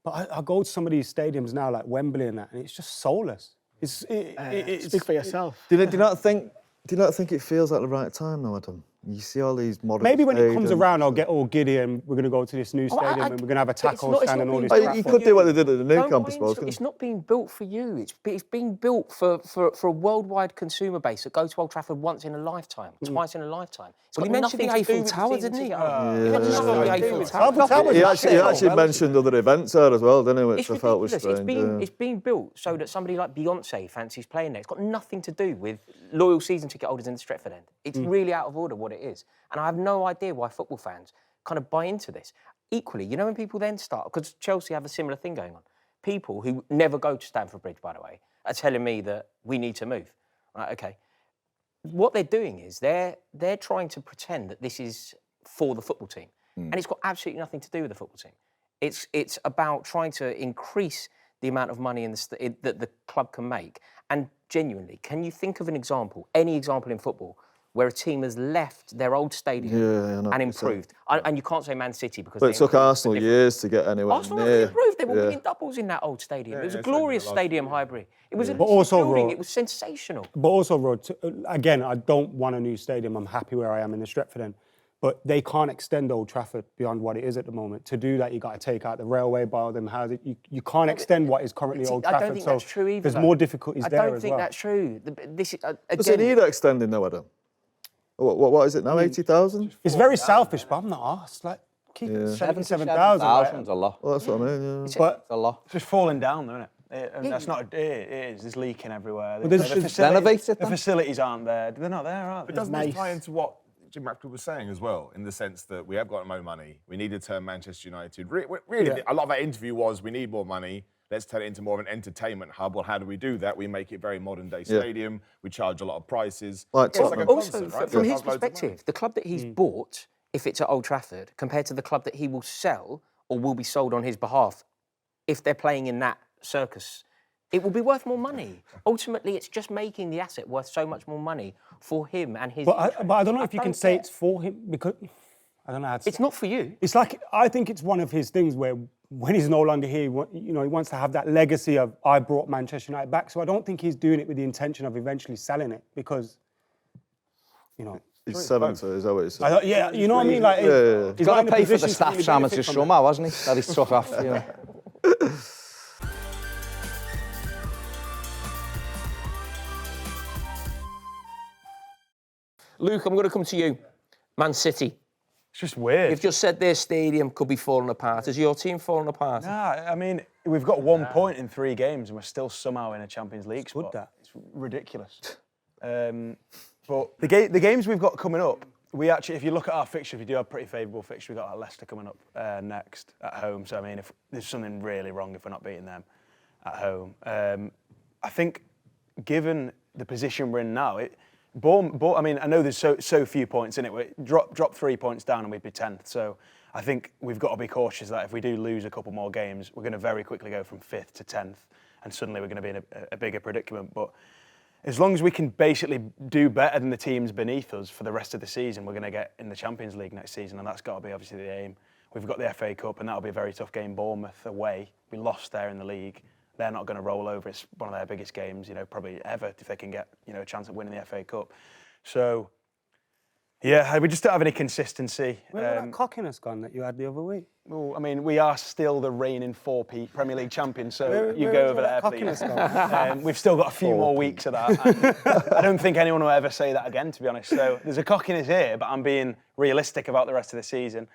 But I go to some of these stadiums now, like Wembley and that, and it's just soulless. Speak for yourself. Do you not think it feels like the right time, though, Adam? You see all these modern Maybe when it comes stadiums. around, I'll get all giddy and we're going to go to this new stadium and we're going to have a tackle stand and all this crap. You could do what they did at the new Don't campus, mind, it's not being built for you. It's being built for a worldwide consumer base that go to Old Trafford once in a lifetime, twice in a lifetime. Well, he mentioned the Eiffel Tower, didn't he? He mentioned the Eiffel Tower. He actually mentioned other events there as well, didn't he? Which I felt was ridiculous. strange. It's being built so that somebody like Beyonce fancies playing there. It's got nothing to do with loyal season ticket holders in the Stretford end. It's really out of order what it is. And I have no idea why football fans kind of buy into this. Equally, you know when people then start, because Chelsea have a similar thing going on. People who never go to Stamford Bridge, by the way, are telling me that we need to move. Right, okay. What they're doing is they're trying to pretend that this is for the football team. And it's got absolutely nothing to do with the football team. It's about trying to increase the amount of money that the club can make. And genuinely, can you think of an example, any example in football, where a team has left their old stadium and improved? And you can't say Man City because... But it took Arsenal years to get anywhere Arsenal near. improved. They were winning doubles in that old stadium. It was a glorious stadium, Highbury. It was a also, building. Rod, it was sensational. But also, Rod, again, I don't want a new stadium. I'm happy where I am in the Stretford end. But they can't extend Old Trafford beyond what it is at the moment. To do that, you got to take out the railway, buy them houses. You can't extend what is currently Old Trafford. I don't think that's true either. There's more difficulties there as well. I don't think that's true. This is, Does it need extending though, Adam? What is it now, 80,000? It's very selfish, but I'm not arsed. Like, 77,000. 77,000's a lot. Well, that's what I mean, yeah. It's a lot. It's just falling down, though, isn't it? And that's not. It is. There's leaking everywhere. Well, there's renovated the facilities aren't there. They're not there, are they? But doesn't this tie into what Jim Ratcliffe was saying as well, in the sense that we have got no money, we need to turn Manchester United. Really, a lot of that interview was, we need more money, let's turn it into more of an entertainment hub. Well, how do we do that? We make it very modern day stadium, we charge a lot of prices. Like It's like a Also, concert, right? from It his costs loads of money. perspective, the club that he's bought, if it's at Old Trafford, compared to the club that he will sell or will be sold on his behalf, if they're playing in that circus, it will be worth more money. Ultimately, it's just making the asset worth so much more money for him and his. But I don't know if you can say it's for him because I don't know how to. It's not for you. It's like I think it's one of his things where when he's no longer here, he wants to have that legacy of I brought Manchester United back. So I don't think he's doing it with the intention of eventually selling it because, He's 70, is that what he said? yeah, you know what I mean. Like, He's got to pay for the staff sandwiches somehow, hasn't he? That he's took off. Luke, I'm going to come to you. Man City. It's just weird. You've just said their stadium could be falling apart. Is your team falling apart? Nah, I mean, we've got 1 point in 3 games and we're still somehow in a Champions League spot. It's ridiculous. But the games we've got coming up, we actually, if you look at our fixture, we do have a pretty favourable fixture. We've got Leicester coming up next at home. So, I mean, if there's something really wrong if we're not beating them at home. I think, given the position we're in now, I mean, I know there's so few points in it. We drop 3 points down and we'd be 10th. So I think we've got to be cautious that if we do lose a couple more games, we're going to very quickly go from 5th to 10th, and suddenly we're going to be in a bigger predicament. But as long as we can basically do better than the teams beneath us for the rest of the season, we're going to get in the Champions League next season, and that's got to be obviously the aim. We've got the FA Cup, and that'll be a very tough game. Bournemouth away, we lost there in the league. They're not going to roll over. It's one of their biggest games, probably ever, if they can get, a chance at winning the FA Cup. So, yeah, we just don't have any consistency. Where that cockiness gone that you had the other week? Well, I mean, we are still the reigning 4P Premier League champions, so Where go over there, cockiness please. gone? We've still got a few more weeks of that. I don't think anyone will ever say that again, to be honest. So there's a cockiness here, but I'm being realistic about the rest of the season.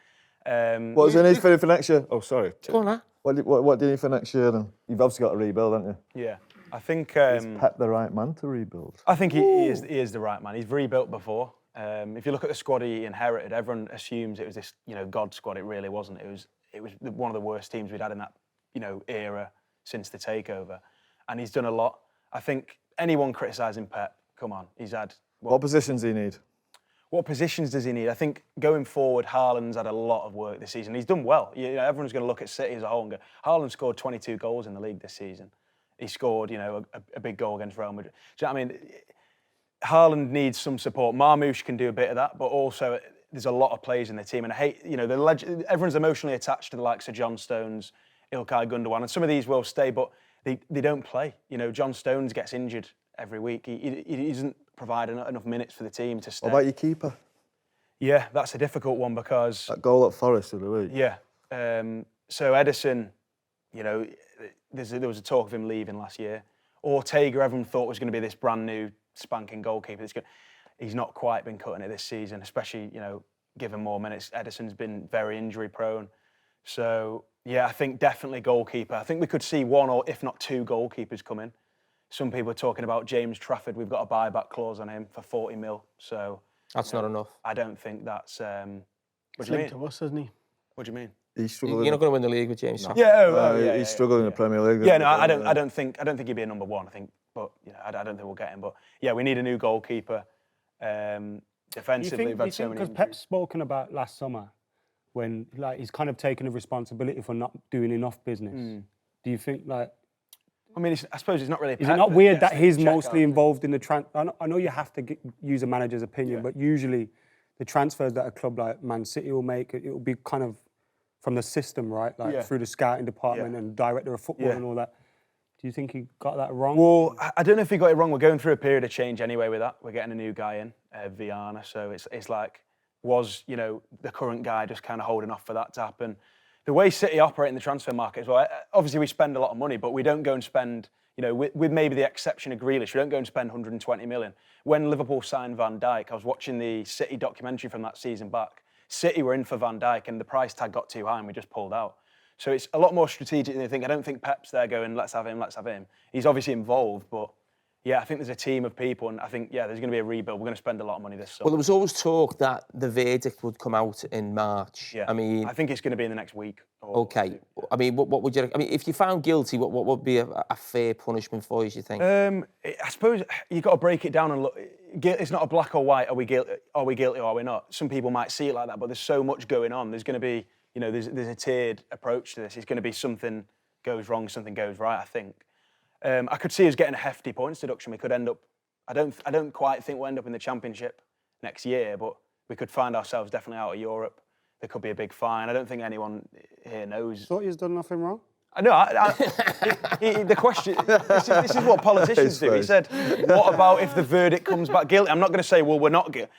What does he need for next year? Oh, sorry. Go on, lad. What do you need for next year then? You've obviously got to rebuild, haven't you? Yeah, I think... Is Pep the right man to rebuild? I think he is the right man. He's rebuilt before. If you look at the squad he inherited, everyone assumes it was this, God squad. It really wasn't. It was one of the worst teams we'd had in that, era since the takeover. And he's done a lot. I think anyone criticising Pep, come on, he's had... What positions do you need? What positions does he need? I think going forward, Haaland's had a lot of work this season. He's done well. Everyone's going to look at City as a whole and go, Haaland scored 22 goals in the league this season. He scored, a big goal against Real Madrid. Do you know what I mean? Haaland needs some support. Marmoush can do a bit of that, but also there's a lot of players in the team. And I hate, everyone's emotionally attached to the likes of John Stones, Ilkay Gundogan, and some of these will stay, but they don't play. John Stones gets injured every week. He isn't providing enough minutes for the team to stay. What about your keeper? Yeah, that's a difficult one because... That goal at Forest of the week. Yeah. So Edison, there was a talk of him leaving last year. Ortega, everyone thought was going to be this brand new spanking goalkeeper. He's not quite been cutting it this season, especially, given more minutes. Edison's been very injury prone. So, yeah, I think definitely goalkeeper. I think we could see 1 or if not 2 goalkeepers come in. Some people are talking about James Trafford. We've got a buyback clause on him for 40 mil. So that's not enough. I don't think that's... what do you mean? To us, isn't he? What do you mean? He's struggling. You're not going to win the league with James Trafford. Yeah, he's struggling in the Premier League. Yeah, no, I don't think he'd be a number 1. I think, but I don't think we'll get him. But yeah, we need a new goalkeeper. Defensively, we've had so many. Because Pep's spoken about last summer, when he's kind of taken a responsibility for not doing enough business. Do you think I mean, I suppose it's not really. Is it not weird that he's mostly involved in the transfer? I know you have to use a manager's opinion, but usually the transfers that a club like Man City will make, it will be kind of from the system, right? Through the scouting department and director of football and all that. Do you think he got that wrong? Well, I don't know if he got it wrong. We're going through a period of change anyway with that. We're getting a new guy in, Viana. So it's like, was the current guy just kind of holding off for that to happen? The way City operate in the transfer market as well, obviously we spend a lot of money, but we don't go and spend, with maybe the exception of Grealish, we don't go and spend 120 million. When Liverpool signed Van Dijk, I was watching the City documentary from that season back. City were in for Van Dijk and the price tag got too high and we just pulled out. So it's a lot more strategic than you think. I don't think Pep's there going, let's have him, let's have him. He's obviously involved, but yeah, I think there's a team of people and I think, yeah, there's going to be a rebuild. We're going to spend a lot of money this summer. Well, there was always talk that the verdict would come out in March. Yeah. I mean, I think it's going to be in the next week. Okay. I mean, what would you? I mean, if you found guilty, what would be a fair punishment for you? Do you think? I suppose you've got to break it down and look. It's not a black or white. Are we guilty? Are we guilty or are we not? Some people might see it like that, but there's so much going on. There's going to be, there's a tiered approach to this. It's going to be something goes wrong, something goes right. I think. I could see us getting a hefty points deduction. We could end up. I don't quite think we'll end up in the Championship next year, but we could find ourselves definitely out of Europe. There could be a big fine. I don't think anyone here knows. Thought he's done nothing wrong. I know. The question. This is what politicians do. He said, "What about if the verdict comes back guilty?" I'm not going to say, "Well, we're not guilty."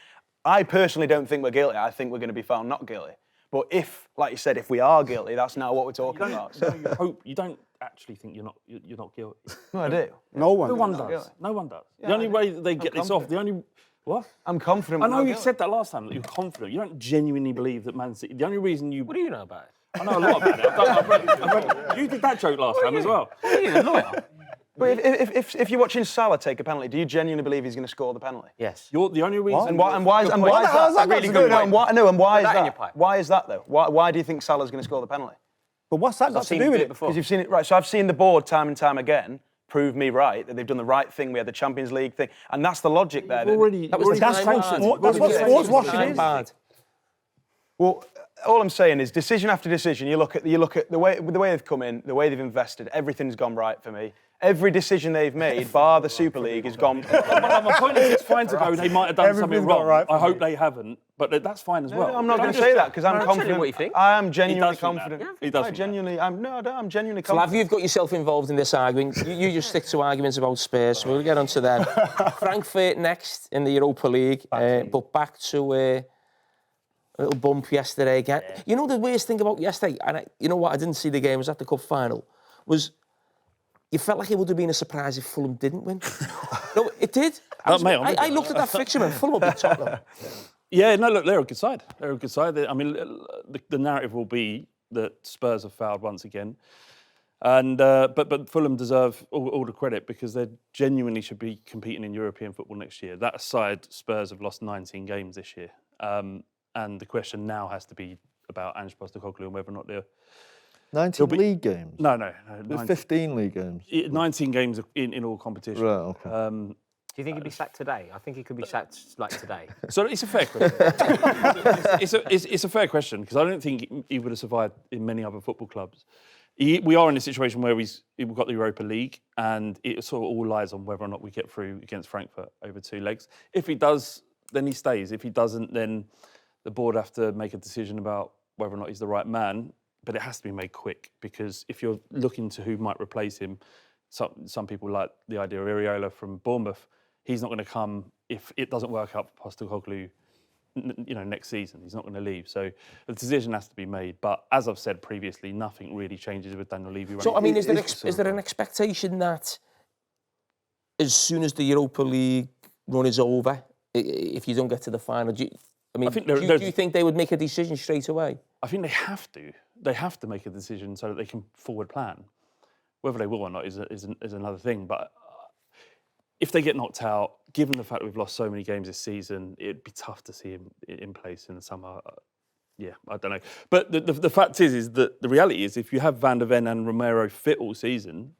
I personally don't think we're guilty. I think we're going to be found not guilty. But if, like you said, if we are guilty, that's now what we're talking about. So you don't actually think you're not guilty. No, I do. No one. No one does. No one does. Yeah, the only way that they get this off, What? I'm confident. I know you said that last time, that you're confident. You don't genuinely believe that Man City... The only reason you... What do you know about it? I know a lot about it. I've read, you did that joke last time as well. What are you, a lawyer? But if you're watching Salah take a penalty, do you genuinely believe he's going to score the penalty? Yes. You're the only reason... And why is that? Really good point. And why is Put that in your that? pipe. Why is that, though? Why do you think Salah's going to score the penalty? But what's that got to do with it? Before. Because you've seen it, right. So I've seen the board time and time again prove me right, that they've done the right thing. We had the Champions League thing. And that's the logic there. That was That's what sports washing is. Bad. Well, all I'm saying is decision after decision, you look at the way they've come in, the way they've invested, everything's gone right for me. Every decision they've made, bar the Super League, has gone... My point is, it's fine to go, they might have done something Everything's gone wrong. right for I hope me. they haven't, but that's fine as well. No, I'm not going to say that because I'm confident. tell you what you think. I am genuinely He does think that. confident. He does I think genuinely, I'm genuinely So, confident. have you've got yourself involved in this argument? You just stick to arguments about Spurs, so we'll get on to them. Frankfurt next in the Europa League, but back to a little bump yesterday again. Yeah. You know the worst thing about yesterday, and you know what, I didn't see the game, I was at the cup final, was you felt like it would have been a surprise if Fulham didn't win. No, it did. I looked at that fixture and Fulham would be Tottenham. Yeah, no, look, they're a good side. They're a good side. I mean, the narrative will be that Spurs have fouled once again. And but Fulham deserve all the credit because they genuinely should be competing in European football next year. That aside, Spurs have lost 19 games this year. And the question now has to be about Ange Postecoglou and whether or not they're... 19 league games? No. 15 league games? 19 games in all competitions. Right, okay. Do you think he'd be sacked today? I think he could be sacked like today. So it's a fair question. it's a fair question because I don't think he would have survived in many other football clubs. We are in a situation where we've got the Europa League and it sort of all lies on whether or not we get through against Frankfurt over 2 legs. If he does, then he stays. If he doesn't, then the board have to make a decision about whether or not he's the right man. But it has to be made quick because if you're looking to who might replace him, some people like the idea of Iriola from Bournemouth. He's not going to come if it doesn't work out for Postecoglou, next season. He's not going to leave. So the decision has to be made. But as I've said previously, nothing really changes with Daniel Levy. So, I mean, is there an expectation that as soon as the Europa League run is over, if you don't get to the final, do you think they would make a decision straight away? I think they have to. They have to make a decision so that they can forward plan. Whether they will or not is another thing. But if they get knocked out, given the fact that we've lost so many games this season, it'd be tough to see him in place in the summer. Yeah, I don't know. But the fact is that the reality is if you have Van der Ven and Romero fit all season,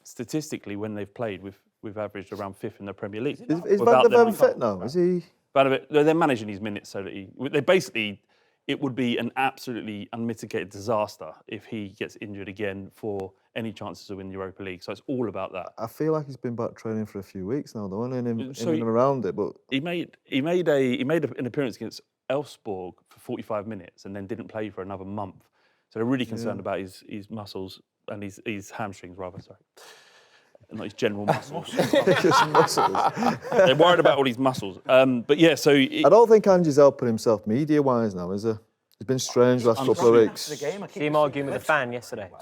statistically when they've played, we've averaged around 5th in the Premier League. Is Van der Ven fit now? Is he? Van der Ven, they're managing his minutes so that it would be an absolutely unmitigated disaster if he gets injured again for any chances to win the Europa League. So it's all about that. I feel like he's been back training for a few weeks now, though, and in and around it. But he made an appearance against Elfsborg for 45 minutes and then didn't play for another month. So they're really concerned about his muscles and his hamstrings, rather. Sorry. Not his general muscles. They're worried about all his muscles. But yeah, so... I don't think Ange's helping himself media-wise now, is he? He's been strange the last couple of weeks. See him arguing with a fan yesterday. Well,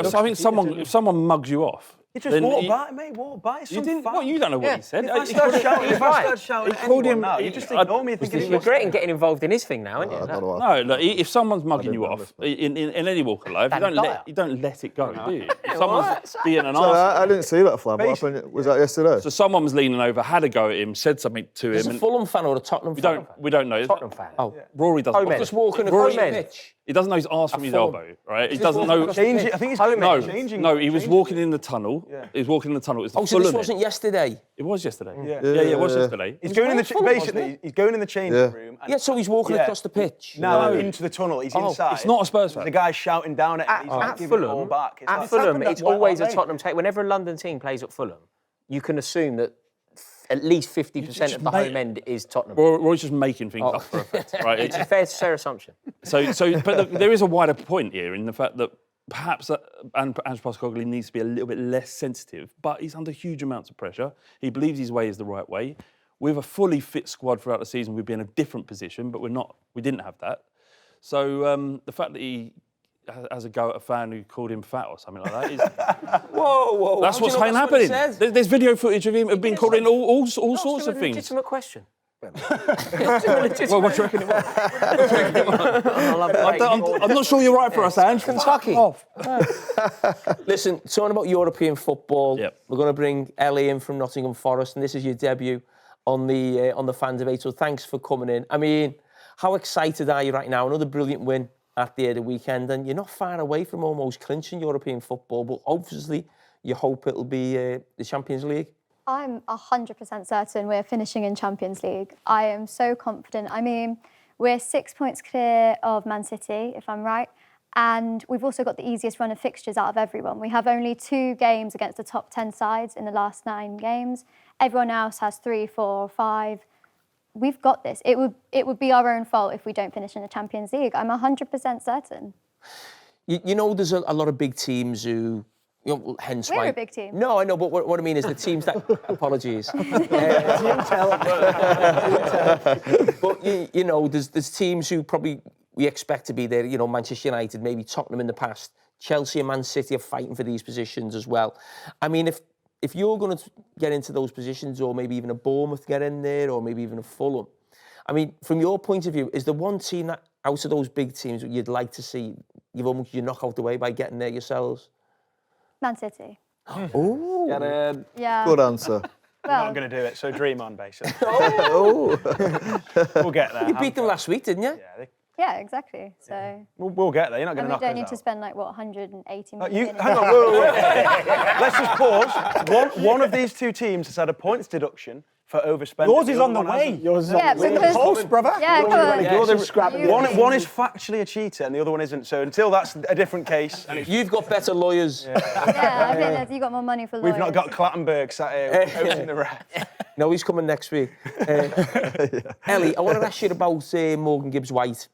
so I think if someone mugs you off, He just walked by, mate. Walked by. You didn't. What? You don't know what he said. If I start shouting, He called anyone him. now, you just ignore me. Thinking You're great in getting involved in his thing now, aren't you? No, look, if someone's mugging you off in any walk of life, you don't let it go, do you? If someone's being an arsehole. I didn't see that, Flav. What happened? Was that yesterday? So someone was leaning over, had a go at him, said something to him. Is it a Fulham fan or a Tottenham fan? We don't know. Tottenham fan. Oh, Rory doesn't. just walking across the pitch. He doesn't know his arse from his elbow, right? He doesn't know. I think he's changing. No, he was walking in the tunnel. He was walking in the tunnel. It was so this wasn't yesterday? It was yesterday. Yeah, it was yesterday. He's going in the basically. He's going in the changing room. Yeah, so he's walking across the pitch. No, into the tunnel. He's inside. It's not a Spurs fan. The guy's shouting down at him. At Fulham, it's always a Tottenham take. Whenever a London team plays at Fulham, you can assume that at least 50% of the home end is Tottenham. Roy's just making things up for effect, right? It's a fair assumption. But there is a wider point here in the fact that perhaps Ange Postecoglou needs to be a little bit less sensitive, but he's under huge amounts of pressure. He believes his way is the right way. With a fully fit squad throughout the season, we'd be in a different position, but we didn't have that. So the fact that he has a go at a fan who called him fat or something like that is... Whoa. That's what's happening. There's video footage of him being called in all sorts of things. Legitimate question. Well, what do you reckon it was? I'm not sure you're right for us, Ange. Kentucky. Listen, talking about European football, Yep. we're going to bring Ellie in from Nottingham Forest, and this is your debut on the fan debate. So thanks for coming in. I mean, how excited are you right now? Another brilliant win at the weekend, and you're not far away from almost clinching European football, but obviously you hope it'll be the Champions League. I'm 100% certain we're finishing in Champions League. I am so confident. I mean, we're 6 points clear of Man City, if I'm right, and we've also got the easiest run of fixtures out of everyone. We have only 2 games against the top 10 sides in the last 9 games. Everyone else has 3, 4, 5. We've got this. It would be our own fault if we don't finish in the Champions League. I'm 100% certain. You know, there's a lot of big teams who... hence We're why... a big team. No, I know, but what I mean is the teams that... Apologies. But, you know, there's teams who probably we expect to be there. You know, Manchester United, maybe Tottenham in the past. Chelsea and Man City are fighting for these positions as well. I mean, if you're going to get into those positions, or maybe even a Bournemouth get in there, or maybe even a Fulham, I mean, from your point of view, is there one team that, out of those big teams, you'd like to see you knock out the way by getting there yourselves? Man City. Oh. Yeah. Good answer. Well, I'm going to do it, so dream on, basically. Oh. We'll get there. You beat them last week, didn't you? yeah, exactly. So. We'll get there. You're not going And to knock we don't us need out. to spend, 180 million. Hang on, whoa. Let's just pause. One of these 2 teams has had a points deduction for overspending. Yours is on the way. Yeah, because... Close, brother. Yeah, come on. You're the scrap. One is factually a cheater and the other one isn't. So until that's a different case. And You've got better lawyers. Yeah, I think that you got more money for lawyers. we've not got Clattenburg sat here in the ref. No, he's coming next week. Ellie, I want to ask you about Morgan Gibbs-White.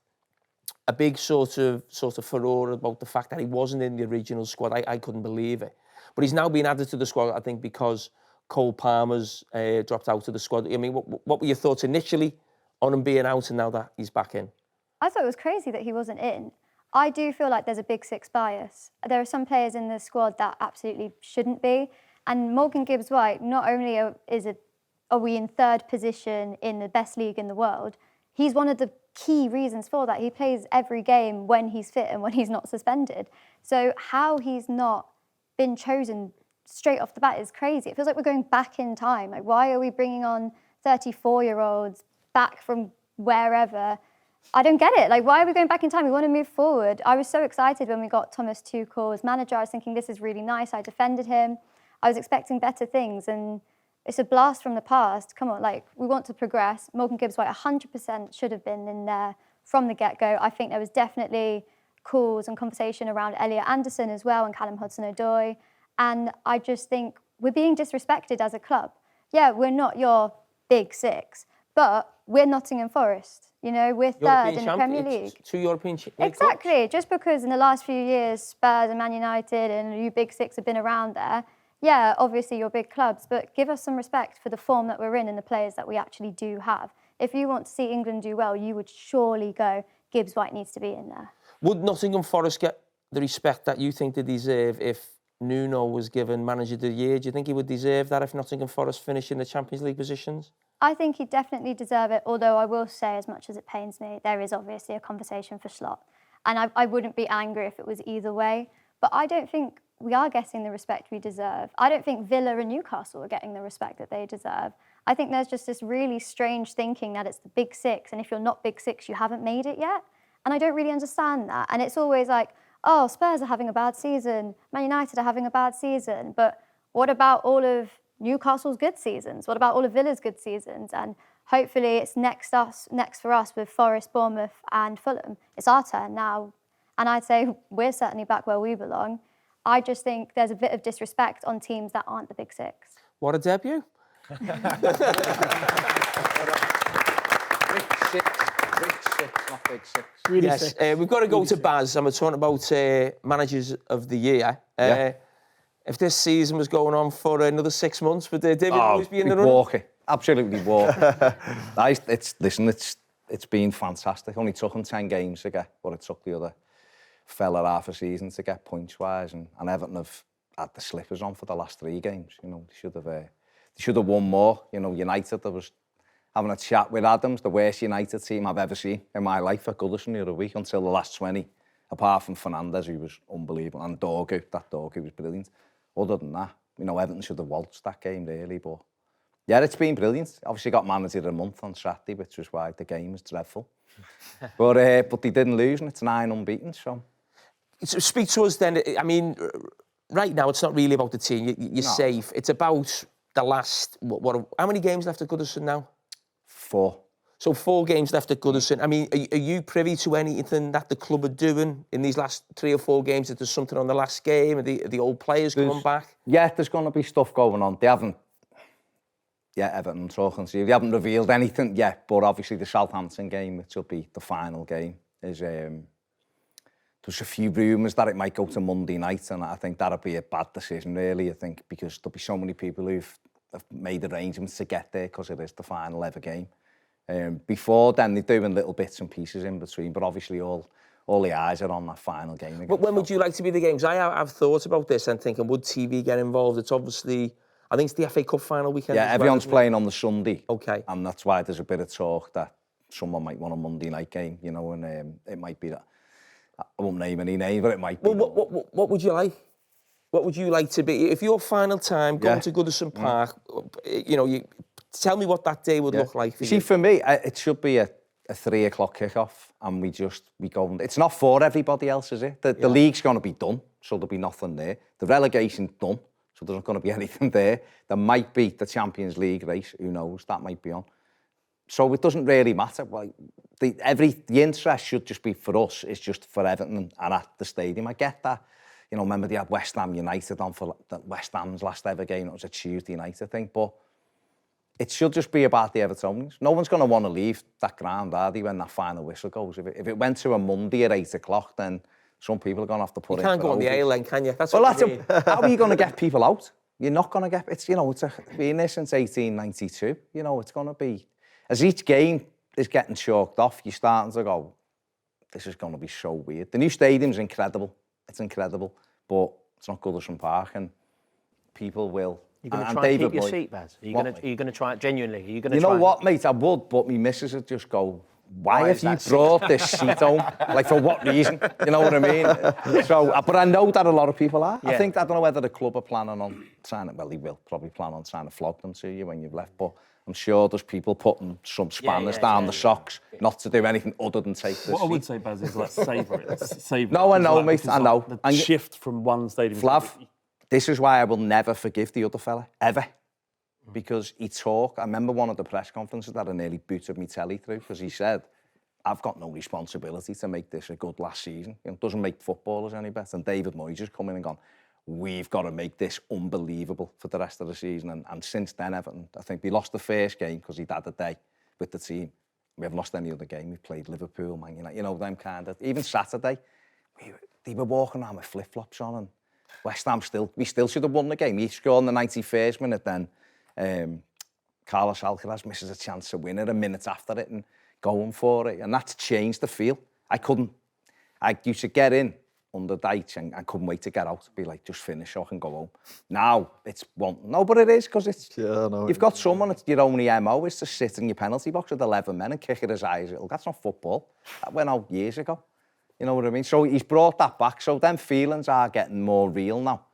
A big sort of furore about the fact that he wasn't in the original squad. I couldn't believe it. But he's now been added to the squad, I think, because Cole Palmer's dropped out of the squad. I mean, what were your thoughts initially on him being out and now that he's back in? I thought it was crazy that he wasn't in. I do feel like there's a Big Six bias. There are some players in the squad that absolutely shouldn't be. And Morgan Gibbs-White, not only are we in 3rd position in the best league in the world, he's one of the key reasons for that. He plays every game when he's fit and when he's not suspended. So how he's not been chosen straight off the bat is crazy. It feels like we're going back in time. Why are we bringing on 34-year-olds back from wherever? I don't get it. Why are we going back in time? We want to move forward. I was so excited when we got Thomas Tuchel as manager. I was thinking, this is really nice. I defended him. I was expecting better things, and it's a blast from the past. Come on, we want to progress. Morgan Gibbs-White 100% should have been in there from the get-go. I think there was definitely calls and conversation around Elliot Anderson as well and Callum Hudson-Odoi. And I just think we're being disrespected as a club. Yeah, we're not your Big Six, but we're Nottingham Forest. You know, we're 3rd in the Premier League. 2 European League Exactly. clubs. Just because in the last few years, Spurs and Man United and you Big Six have been around there, yeah, obviously you're big clubs, but give us some respect for the form that we're in and the players that we actually do have. If you want to see England do well, you would surely go, Gibbs-White needs to be in there. Would Nottingham Forest get the respect that you think they deserve if Nuno was given Manager of the Year. Do you think he would deserve that if Nottingham Forest finish in the Champions League positions? I think he'd definitely deserve it, although I will say, as much as it pains me, there is obviously a conversation for Slot. And I wouldn't be angry if it was either way. But I don't think we are getting the respect we deserve. I don't think Villa and Newcastle are getting the respect that they deserve. I think there's just this really strange thinking that it's the big six, and if you're not big six, you haven't made it yet. And I don't really understand that. And it's always like, oh, Spurs are having a bad season, Man United are having a bad season, but what about all of Newcastle's good seasons? What about all of Villa's good seasons? And hopefully it's next for us with Forest, Bournemouth and Fulham. It's our turn now. And I'd say we're certainly back where we belong. I just think there's a bit of disrespect on teams that aren't the big six. What a debut. Big six. Really Yes, we've got to go to Baz, and we're talking about Managers of the Year. If this season was going on for another 6 months, would David always be in the running? Walking. Absolutely walking. It's been fantastic. Only took him 10 games to get what it took the other fella half a season to get points-wise, and Everton have had the slippers on for the last 3 games. You know, they should have won more. You know, United, I was having a chat with Adams, the worst United team I've ever seen in my life at Goodison the other week until the last 20, apart from Fernandes, who was unbelievable, and Dorgu was brilliant. Other than that, you know, Everton should have waltzed that game really, but yeah, it's been brilliant. Obviously got Manager of the Month on Saturday, which was why the game was dreadful. but they didn't lose, and it's 9 unbeaten, so... Speak to us then. I mean, right now it's not really about the team. You're safe. It's about the last... how many games left at Goodison now? 4. So 4 games left at Goodison. I mean, are you privy to anything that the club are doing in these last 3 or 4 games? If there's something on the last game, are the old players coming back? Yeah, there's going to be stuff going on. They haven't... Yeah, Everton, I'm talking to you. They haven't revealed anything yet, but obviously the Southampton game, which will be the final game, is... There's a few rumours that it might go to Monday night, and I think that'll be a bad decision, really, I think, because there'll be so many people who've made arrangements to get there because it is the final ever game. Before then, they're doing little bits and pieces in between, but obviously all the eyes are on that final game. But when would you like to be the games? I've thought about this and thinking, would TV get involved? It's obviously, I think it's the FA Cup final weekend. Yeah, everyone's playing on the Sunday. Okay. And that's why there's a bit of talk that someone might want a Monday night game, you know, and it might be that. I won't name any name, but it might be. Well, what would you like? What would you like to be? If your final time going to Goodison Park, you know, tell me what that day would look like for you. See, for me, it should be a 3 o'clock kick-off, and we go. It's not for everybody else, is it? The league's going to be done, so there'll be nothing there. The relegation's done, so there's not going to be anything there. There might be the Champions League race, who knows, that might be on. So it doesn't really matter. Like, the interest should just be for us. It's just for Everton and at the stadium. I get that. You know, remember they had West Ham United on for West Ham's last ever game. It was a Tuesday night, I think. But it should just be about the Evertonians. No one's going to want to leave that ground, are they, when that final whistle goes? If it went to a Monday at 8 o'clock, then some people are going to have to put in. You can't go on the A-lane, can you? How are you going to get people out? You're not going to get... It's, you know, it's been there since 1892. You know, it's going to be... As each game is getting chalked off, you're starting to go, this is going to be so weird. The new stadium's incredible. It's incredible, but it's not Goodison Park, and people will. You're going to try and keep your seat, Baz? Are you going to try it genuinely? Are you going to know what, mate? I would, but my missus would just go, why have you brought this seat home? Like, for what reason? You know what I mean? So, but I know that a lot of people are. Yeah. I don't know whether the club are planning on trying to, well, they will probably plan on trying to flog them to you when you've left, but I'm sure there's people putting some spanners down the socks not to do anything other than take this What seat. I would say, Baz, is like savour it. Savor no, it. I know, mate, I know. The shift from one stadium Flav, this is why I will never forgive the other fella, ever. Because he talked, I remember one of the press conferences that I nearly booted me telly through, because he said, I've got no responsibility to make this a good last season. You know, it doesn't make footballers any better. And David Moyes just come in and gone, we've got to make this unbelievable for the rest of the season. And since then, Everton, I think we lost the first game because he'd had a day with the team. We haven't lost any other game. We've played Liverpool, Man United, you know, them kind of... Even Saturday, they were walking around with flip-flops on, and West Ham we still should have won the game. He scored in the 91st minute, then Carlos Alcaraz misses a chance to win it a minute after it and going for it. And that's changed the feel. I used to get in under Dyche and couldn't wait to get out. Be like, just finish, so I can go home. Now it's one. No, but it is because it's. Yeah, I know. You've got someone. It's your only MO is to sit in your penalty box with 11 men and kick it as high as it'll. That's not football. That went out years ago. You know what I mean? So he's brought that back. So them feelings are getting more real now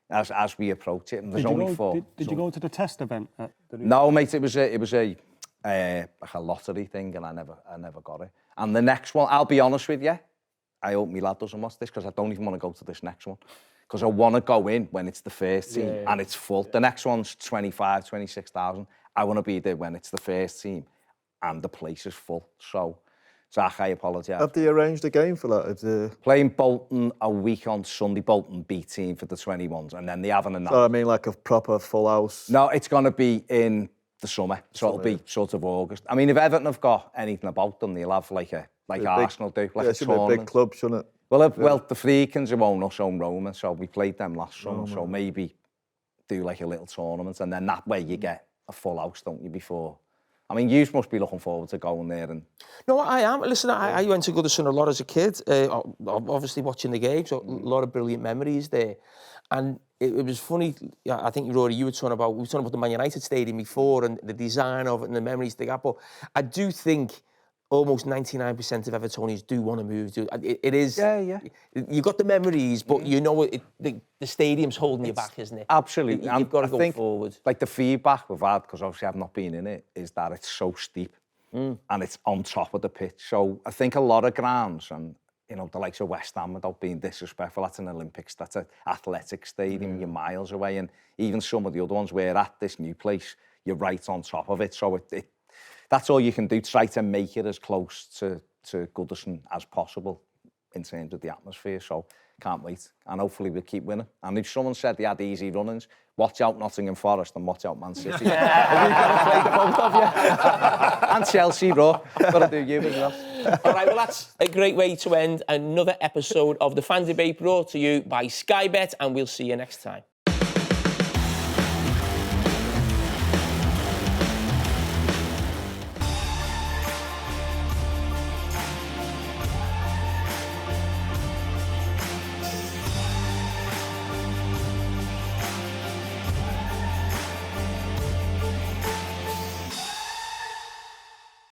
as we approach it. And there's only four. Did you go to the test event? At the No, mate. It was a like a lottery thing, and I never got it. And the next one, I'll be honest with you, I hope my lad doesn't watch this because I don't even want to go to this next one. Because I want to go in when it's the first team and it's full. The next one's 25, 26,000. I want to be there when it's the first team and the place is full. So, Zach, I apologise. Have they arranged a game for that? Playing Bolton a week on Sunday, Bolton B team for the 21s, and then they having a night. So I mean, like a proper full house. No, it's going to be in the summer, so it'll be sort of August. I mean, if Everton have got anything about them, they'll have like Arsenal do, like a should be a tournament. big club, shouldn't it? Well, the Freakins have owned us own Roma, so we played them last summer. So maybe do like a little tournament, and then that way you get a full house, don't you? Before, I mean, you must be looking forward to going there. And No, I am. Listen, I went to Goodison a lot as a kid. Obviously watching the games, so a lot of brilliant memories there. And it was funny. I think Rory, we were talking about the Man United stadium before and the design of it and the memories they got. But I do think almost 99% of Evertonians do want to move. It is. Yeah. You got the memories, but you know the stadium's holding you back, isn't it? Absolutely. You've got to go forward. Like the feedback we've had, because obviously I've not been in it, is that it's so steep and it's on top of the pitch. So I think a lot of grounds and the likes of West Ham, without being disrespectful, that's an Olympics, that's an athletic stadium, you're miles away. And even some of the other ones, we're at this new place, you're right on top of it. So that's all you can do, try to make it as close to Goodison as possible in terms of the atmosphere. So can't wait. And hopefully we'll keep winning. And if someone said they had easy run-ins, watch out Nottingham Forest and watch out Man City. We've got to play the both of you. And Chelsea, Raw. Got to do you as well. All right, well, that's a great way to end another episode of The Fan Debate, brought to you by Sky Bet, and we'll see you next time.